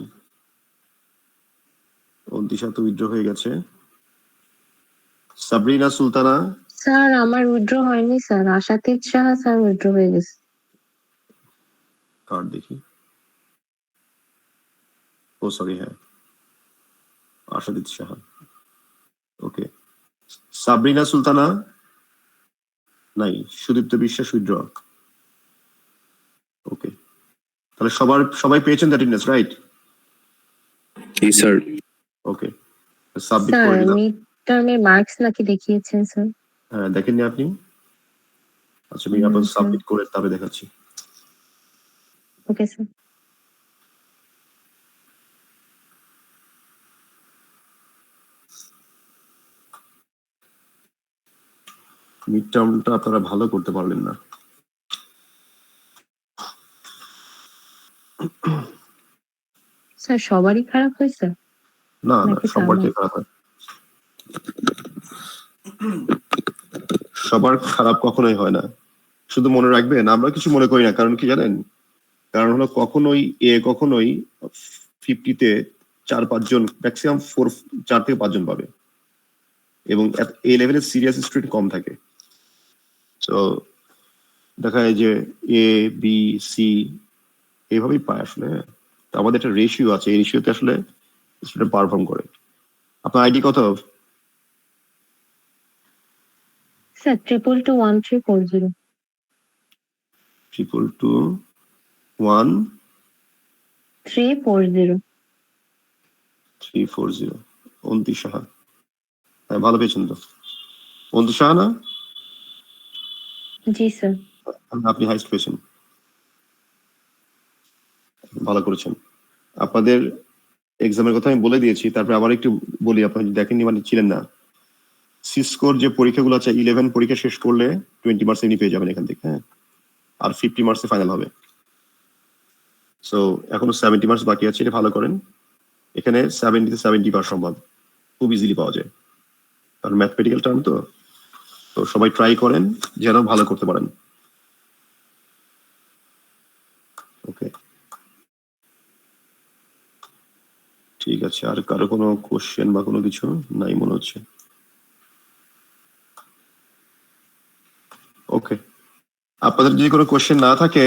অন্তিশা তো উইথড্র হয়ে গেছে। সাবরিনা সুলতানা, স্যার আমার উইথড্র হয়নি স্যার, আশাতীত সাহা স্যার উইথড্র হয়ে গেছে। কার্ড দেখি। ও সরি, হ্যাঁ, আশাদিত সাহা। ওকে, সাবরিনা সুলতানা নাই, সুদীপ্ত বিশ্বাস উইথড্র। ওকে, তাহলে সবাই পেয়েছেন অ্যাটেন্ডেন্স, রাইট? জি স্যার। ওকে, সাবমিট স্যার করে দিলাম। মিড টার্মের মার্কস নাকি দেখিয়েছেন স্যার? হ্যাঁ, দেখেননি আপনি? আচ্ছা, আমি আপনার সাবমিট করে তবে দেখাচ্ছি। Okay sir. মিড টার্মটা আপনারা ভালো করতে পারলেন না। স্যার সবারই খারাপ হয়েছে? না না, নাকি সবার আমার? কি খারাপ হয়? সবার খারাপ কখনোই হয় না। শুধু মনে রাখবেন, আমরা কিছু মনে করি না, কারণ কি জানেন? কারণ হলো কখনোই 50-তে 4-5 জন, ম্যাক্সিমাম 4 থেকে 5 জন পাবে, এবং এ লেভেলের সিরিয়াস স্টুডেন্ট কম থাকে। তো দেখা যায় যে এ বি সি এইভাবেই পায় আসলে। তো আমাদের একটা রেশিও আছে, এই রেশিওতে আসলে স্টুডেন্ট পারফর্ম করে। আপনার আইডি কত? স্যার 2221340। 2221340। 340। অন্তিশ সাহা, হ্যাঁ ভালো পেয়েছেন তো। অন্তিশ সাহা না? জি স্যার। আপনি হাইস্ট পেয়েছেন, ভালো করেছেন। আপনাদের এক্সামের কথা আমি বলে দিয়েছি, তারপরে আবার একটু বলি, আপনারা দেখেননি মানে ছিলেন না। সিসকোর যে পরীক্ষাগুলো আছে, 11 পরীক্ষা শেষ করলে 20 মার্কস এমনি পেয়ে যাবেন এখান থেকে, হ্যাঁ, আর 50 মার্কসে ফাইনাল হবে। সো এখনো 70 মার্কস বাকি আছে, এটা ভালো করেন। এখানে 70 পাওয়া সম্ভব, খুব ইজিলি পাওয়া যায়, কারণ ম্যাথমেটিক্যাল টার্ম তো। তো সবাই ট্রাই করেন যেন ভালো করতে পারেন। ওকে, ঠিক আছে। আর কারো কোনো কোশ্চেন বা কোনো কিছু নাই মনে হচ্ছে? ওকে, আপনাদের যদি কোনো কোশ্চেন না থাকে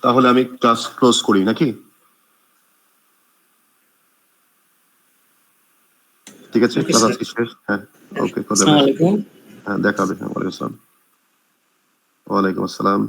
তাহলে আমি ক্লাস ক্লোজ করি নাকি? ঠিক আছে, Okay, ক্লাস sir. আজকে শেষ। হ্যাঁ, ওকে, কথা আসসালামু আলাইকুম। হ্যাঁ, দেখা হবে। হ্যাঁ, ওয়ালাইকুম আসসালাম। ওয়ালাইকুম আসসালাম।